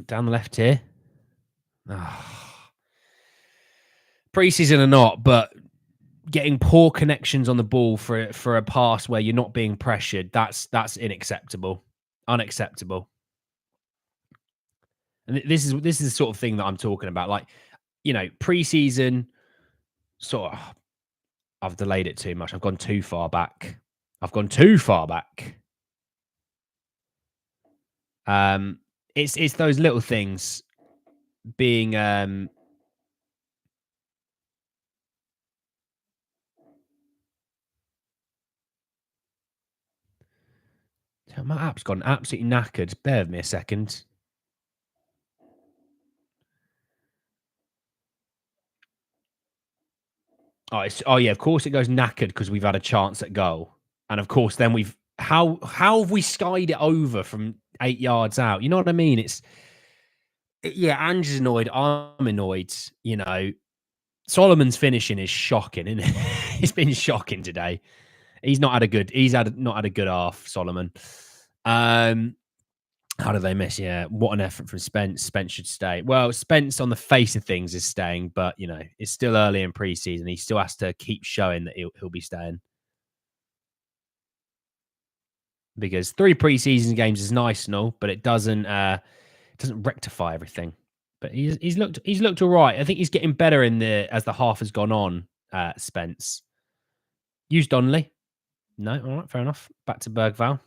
Down the left here. Pre-season or not, but getting poor connections on the ball for a pass where you're not being pressured, that's unacceptable. Unacceptable. And this is the sort of thing that I'm talking about. Like, pre-season sort of I've delayed it too much. I've gone too far back. It's those little things being my app's gone absolutely knackered. Bear with me a second. Oh yeah, of course it goes knackered because we've had a chance at goal. And of course then how have we skied it over from 8 yards out? You know what I mean? Ange's annoyed, I'm annoyed, Solomon's finishing is shocking, isn't it? It's been shocking today. He's not had a good half, Solomon. How did they miss? Yeah, what an effort from Spence. Spence should stay. Well, Spence on the face of things is staying, but it's still early in pre-season. He still has to keep showing that he'll be staying. Because 3 pre-season games is nice and all, but it doesn't rectify everything. But he's looked all right. I think he's getting better as the half has gone on. Spence. Use Donnelly. No, all right, fair enough. Back to Bergval.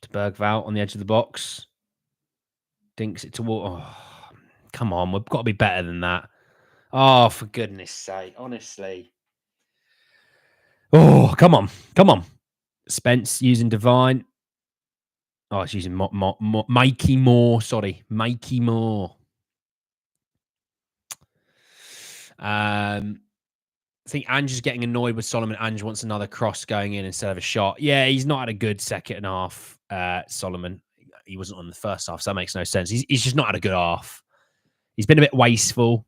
To Bergval on the edge of the box. Dinks it toward. Oh, come on, we've got to be better than that. Oh, for goodness sake, honestly. Oh, come on. Spence using Divine. Oh, it's using Mikey Moore. Sorry, Mikey Moore. I think Ange's getting annoyed with Solomon. Ange wants another cross going in instead of a shot. Yeah, he's not had a good second half, Solomon. He wasn't on the first half, so that makes no sense. He's just not had a good half. He's been a bit wasteful.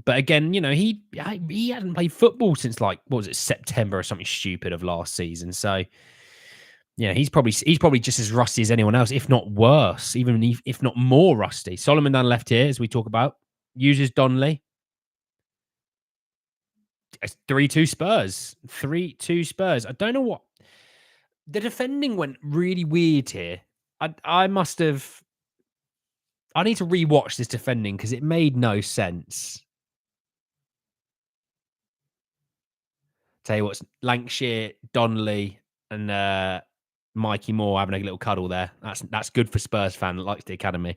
But again, he hadn't played football since September or something stupid of last season. So he's probably just as rusty as anyone else, if not worse, even if not more rusty. Solomon down left here, as we talk about, uses Donnelly. It's 3-2 Spurs. 3-2 Spurs. I don't know what the defending went really weird here. I need to rewatch this defending because it made no sense. Tell you what, Lancashire, Donnelly, and Mikey Moore having a little cuddle there. That's good for Spurs fan that likes the academy.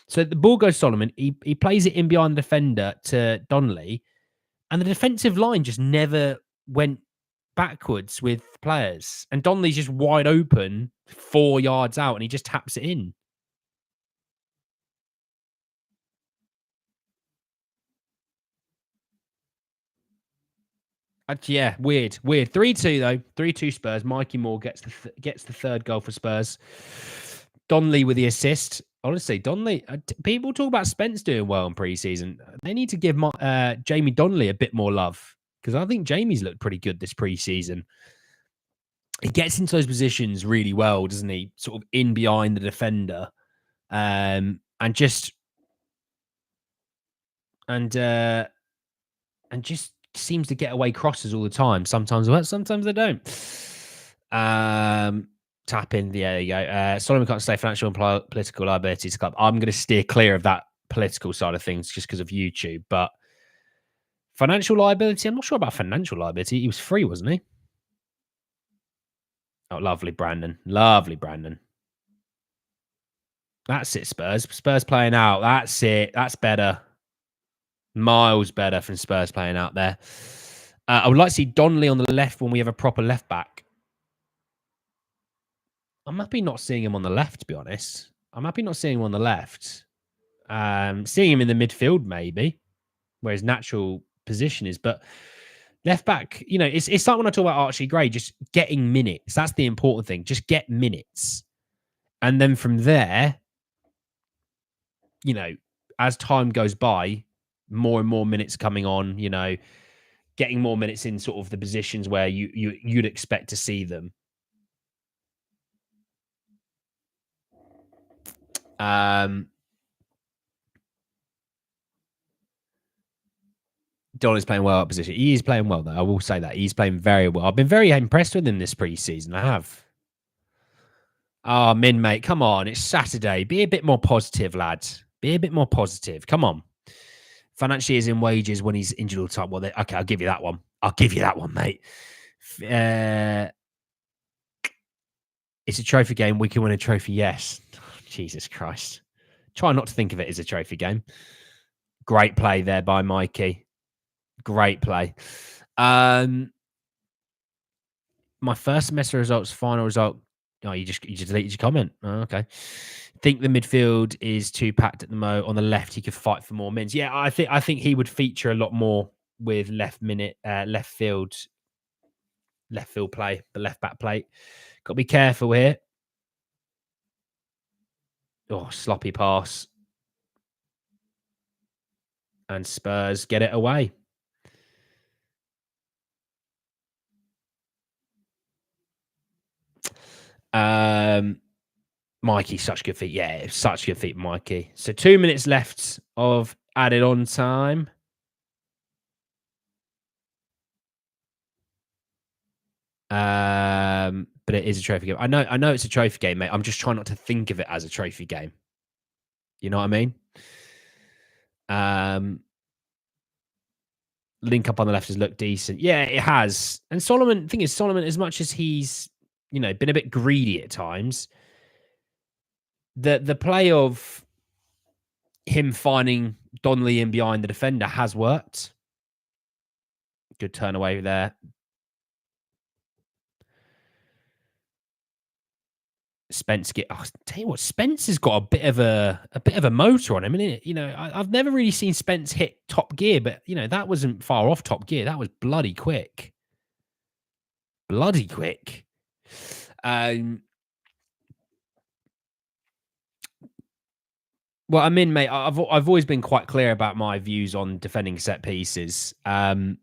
So the ball goes Solomon. He plays it in behind the defender to Donnelly, and the defensive line just never went backwards with players. And Donnelly's just wide open 4 yards out, and he just taps it in. Yeah, weird. 3-2 though. 3-2 Spurs. Mikey Moore gets the third goal for Spurs. Donnelly with the assist. Honestly, Donnelly. People talk about Spence doing well in pre-season. They need to give Jamie Donnelly a bit more love, because I think Jamie's looked pretty good this pre-season. He gets into those positions really well, doesn't he? Sort of in behind the defender, and just seems to get away crosses all the time. Sometimes they work, sometimes they don't. Tap in. Yeah, there you go. Solomon can't say financial and political liabilities club. I'm going to steer clear of that political side of things just because of YouTube. But financial liability, I'm not sure about financial liability. He was free, wasn't he? Oh, lovely, Brandon. Lovely, Brandon. That's it, Spurs. Spurs playing out. That's it. That's better. Miles better from Spurs playing out there. I would like to see Donnelly on the left when we have a proper left back. I'm happy not seeing him on the left, to be honest. I'm happy not seeing him on the left. Seeing him in the midfield, maybe, where his natural position is. But left back, it's like when I talk about Archie Gray, just getting minutes. That's the important thing. Just get minutes. And then from there, as time goes by, more and more minutes coming on, getting more minutes in sort of the positions where you'd expect to see them. Donny's playing well at position. He is playing well, though. I will say that. He's playing very well. I've been very impressed with him this preseason. I have. Oh, Min, mate, come on. It's Saturday. Be a bit more positive, lads. Be a bit more positive. Come on. Financially is in wages when he's injured all the time. Well, okay, I'll give you that one. I'll give you that one, mate. It's a trophy game. We can win a trophy. Yes. Jesus Christ. Try not to think of it as a trophy game. Great play there by Mikey. Great play. My first semester results, final result. Oh, you just deleted your comment. Oh, okay. Think the midfield is too packed at the moment. On the left, he could fight for more minutes. Yeah, I think he would feature a lot more with left field play, the left back plate. Got to be careful here. Oh, sloppy pass. And Spurs get it away. Mikey, such good feet. Yeah, such good feet, Mikey. So 2 minutes left of added on time. But it is a trophy game. I know it's a trophy game, mate. I'm just trying not to think of it as a trophy game. You know what I mean? Link up on the left has looked decent. Yeah, it has. And Solomon, thing is, Solomon, as much as he's, been a bit greedy at times, the play of him finding Donnelly in behind the defender has worked. Good turn away there. Spence tell you what, Spence has got a bit of a motor on him, isn't it? I've never really seen Spence hit top gear, but that wasn't far off top gear. That was bloody quick. Bloody quick. Well, I'm in, mate. I've always been quite clear about my views on defending set pieces. If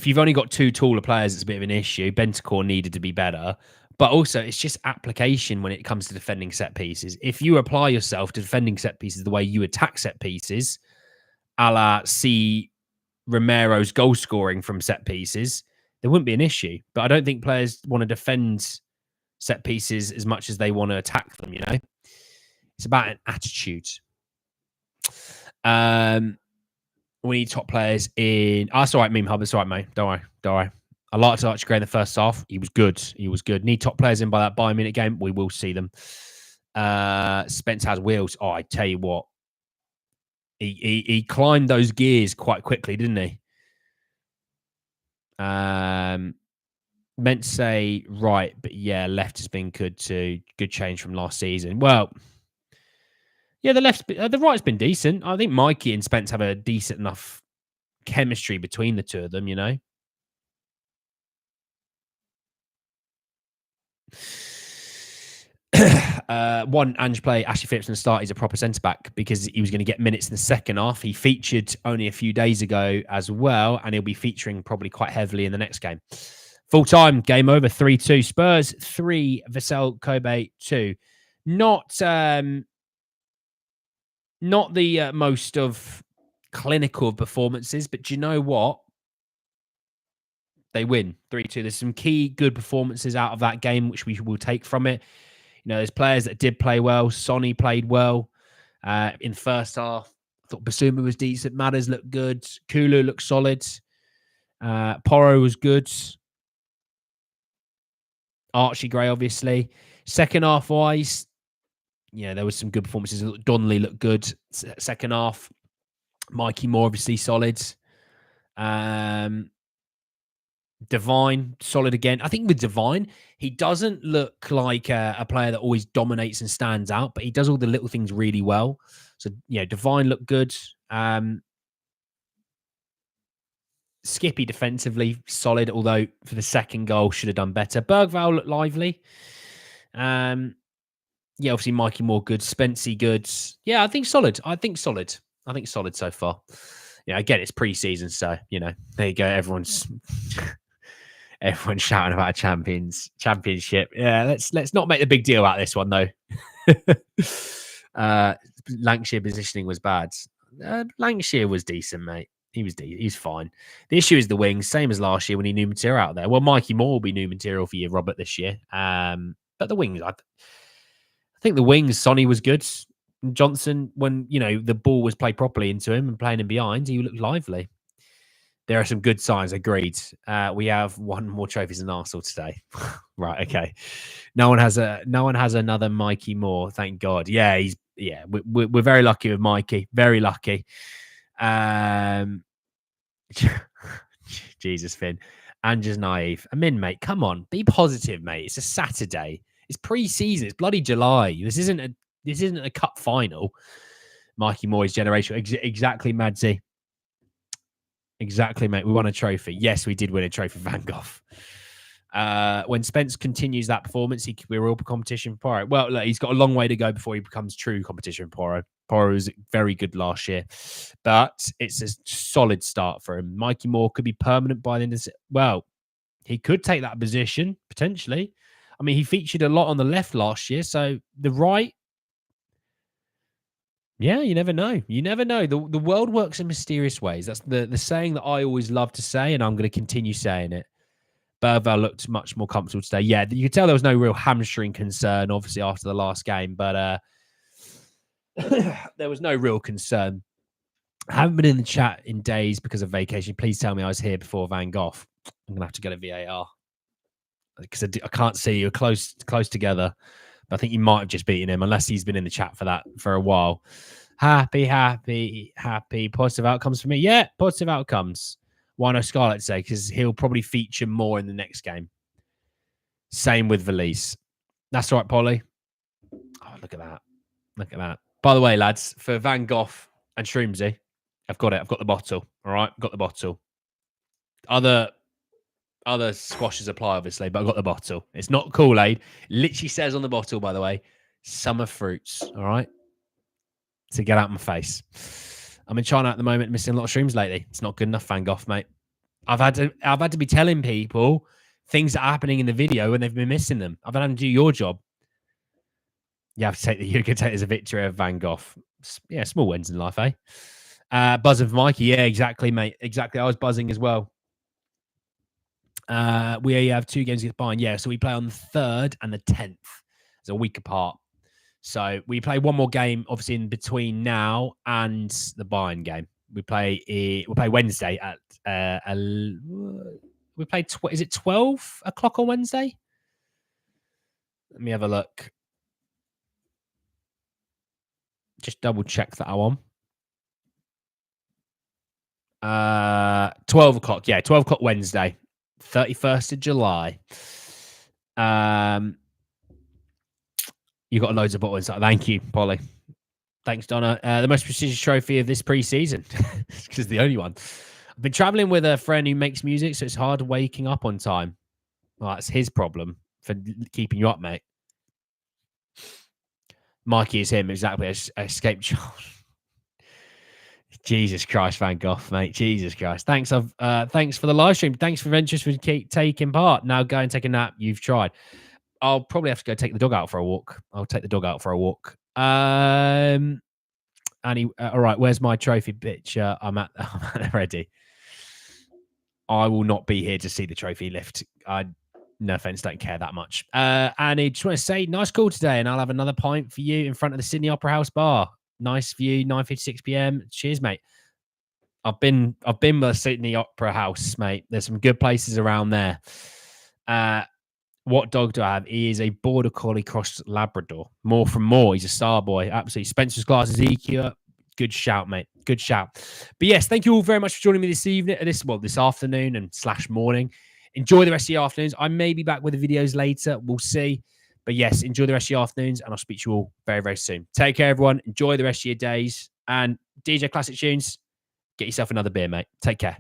you've only got two taller players, it's a bit of an issue. Bentancur needed to be better. But also, it's just application when it comes to defending set pieces. If you apply yourself to defending set pieces the way you attack set pieces, a la see Romero's goal scoring from set pieces, there wouldn't be an issue. But I don't think players want to defend set pieces as much as they want to attack them, It's about an attitude. We need top players in. Oh, that's all right, Meme Hub. It's all right, mate. Don't worry. Don't worry. I liked Archie Gray in the first half. He was good. He was good. Need top players in by that Bayern Munich game. We will see them. Spence has wheels. Oh, I tell you what. He climbed those gears quite quickly, didn't he? Meant to say right, but yeah, left has been good too. Good change from last season. Well, yeah, the right's been decent. I think Mikey and Spence have a decent enough chemistry between the two of them, you know. One, Ange play Ashley Phillips in the start. He's a proper centre back because he was going to get minutes in the second half. He featured only a few days ago as well, and he'll be featuring probably quite heavily in the next game. Full time, game over, 3-2. Spurs 3, Vissel Kobe 2. Not the most of clinical performances, but do you know what? They win 3-2. There's some key good performances out of that game, which we will take from it. You know, there's players that did play well. Sonny played well in the first half. I thought Basuma was decent. Matters looked good. Kulu looked solid. Porro was good. Archie Gray, obviously. Second half wise, yeah, there was some good performances. Donnelly looked good. Second half, Mikey Moore, obviously solid. Divine, solid again. I think with Divine, he doesn't look like a player that always dominates and stands out, but he does all the little things really well. So, yeah, Divine looked good. Skippy defensively, solid, although for the second goal, should have done better. Bergvall looked lively. Yeah, obviously Mikey Moore good. Spency good. Yeah, I think solid. I think solid so far. Yeah, again, it's pre-season, so, you know, there you go. Everyone's shouting about a championship. Yeah, let's not make the big deal out of this one though. Lancashire positioning was bad. Lancashire was decent, mate. He's fine. The issue is the wings, same as last year when he knew material out there. Well, Mikey Moore will be new material for you, Robert, this year. But the wings, I think the wings, Sonny was good. Johnson, when you know the ball was played properly into him and playing him behind, he looked lively. There are some good signs. Agreed. We have one more trophies than Arsenal today. Right. Okay. No one has another Mikey Moore. Thank God. Yeah. We're very lucky with Mikey. Very lucky. Jesus, Finn. Ange's naive. Heung-Min, mate. Come on. Be positive, mate. It's a Saturday. It's pre-season. It's bloody July. This isn't a cup final. Mikey Moore's generation. Exactly, Madsy. Exactly, mate. We won a trophy. Yes, we did win a trophy, Van Gogh. When Spence continues that performance, he could be a real competition for Porro. Well, look, he's got a long way to go before he becomes true competition for Porro. Porro was very good last year, but it's a solid start for him. Mikey Moore could be permanent by the end of the... Well, he could take that position, potentially. I mean, he featured a lot on the left last year, so the right... Yeah, you never know. You never know. The world works in mysterious ways. That's the saying that I always love to say, and I'm going to continue saying it. Bergvall looked much more comfortable today. Yeah, you could tell there was no real hamstring concern, obviously, after the last game, but there was no real concern. I haven't been in the chat in days because of vacation. Please tell me I was here before Van Gogh. I'm going to have to go to VAR because I can't see you close together. I think you might have just beaten him, unless he's been in the chat for a while. Happy. Positive outcomes for me. Yeah, positive outcomes. Why no Scarlett say? Because he'll probably feature more in the next game. Same with Valise. That's all right, Polly. Oh, look at that. By the way, lads, for Van Gogh and Shroomsy, I've got it. I've got the bottle. All right, got the bottle. Other squashes apply, obviously, but I've got the bottle. It's not Kool-Aid. It literally says on the bottle, by the way, summer fruits. All right? To get out of my face. I'm in China at the moment, missing a lot of streams lately. It's not good enough, Van Gogh, mate. I've had to be telling people things that are happening in the video when they've been missing them. I've had to do your job. You have to take it as a victory of Van Gogh. Yeah, small wins in life, eh? Buzzing for Mikey. Yeah, exactly, mate. Exactly. I was buzzing as well. We have 2 games against Bayern. Yeah, so we play on the 3rd and the 10th. It's a week apart. So we play one more game, obviously, in between now and the Bayern game. We play Wednesday at we play. Is it 12 o'clock on Wednesday? Let me have a look. Just double check that I'm on. 12 o'clock. Yeah, 12 o'clock Wednesday, 31st of July. You got loads of buttons. Thank you, Polly. Thanks, Donna. The most prestigious trophy of this pre-season, because the only one. I've been traveling with a friend who makes music, so it's hard waking up on time. Well, that's his problem for keeping you up, mate. Mikey is him, exactly. Escape child. Jesus Christ, Van Gogh, mate. Jesus Christ. Thanks for the live stream. Thanks for Ventures for taking part. Now go and take a nap. You've tried. I'll probably have to go take the dog out for a walk. I'll take the dog out for a walk. All right, where's my trophy picture? I'm at ready. I will not be here to see the trophy lift. No offense, don't care that much. And I just want to say, nice call today, and I'll have another pint for you in front of the Sydney Opera House bar. Nice view, 9:56 p.m. Cheers, mate. I've been with the Sydney Opera House, mate. There's some good places around there. What dog do I have? He is a Border Collie cross Labrador. More from more. He's a star boy. Absolutely. Spencer's Glass Ezekiel. Good shout, mate. Good shout. But yes, thank you all very much for joining me this evening, this afternoon and / morning. Enjoy the rest of your afternoons. I may be back with the videos later. We'll see. But yes, enjoy the rest of your afternoons, and I'll speak to you all very, very soon. Take care, everyone. Enjoy the rest of your days. And DJ Classic Tunes, get yourself another beer, mate. Take care.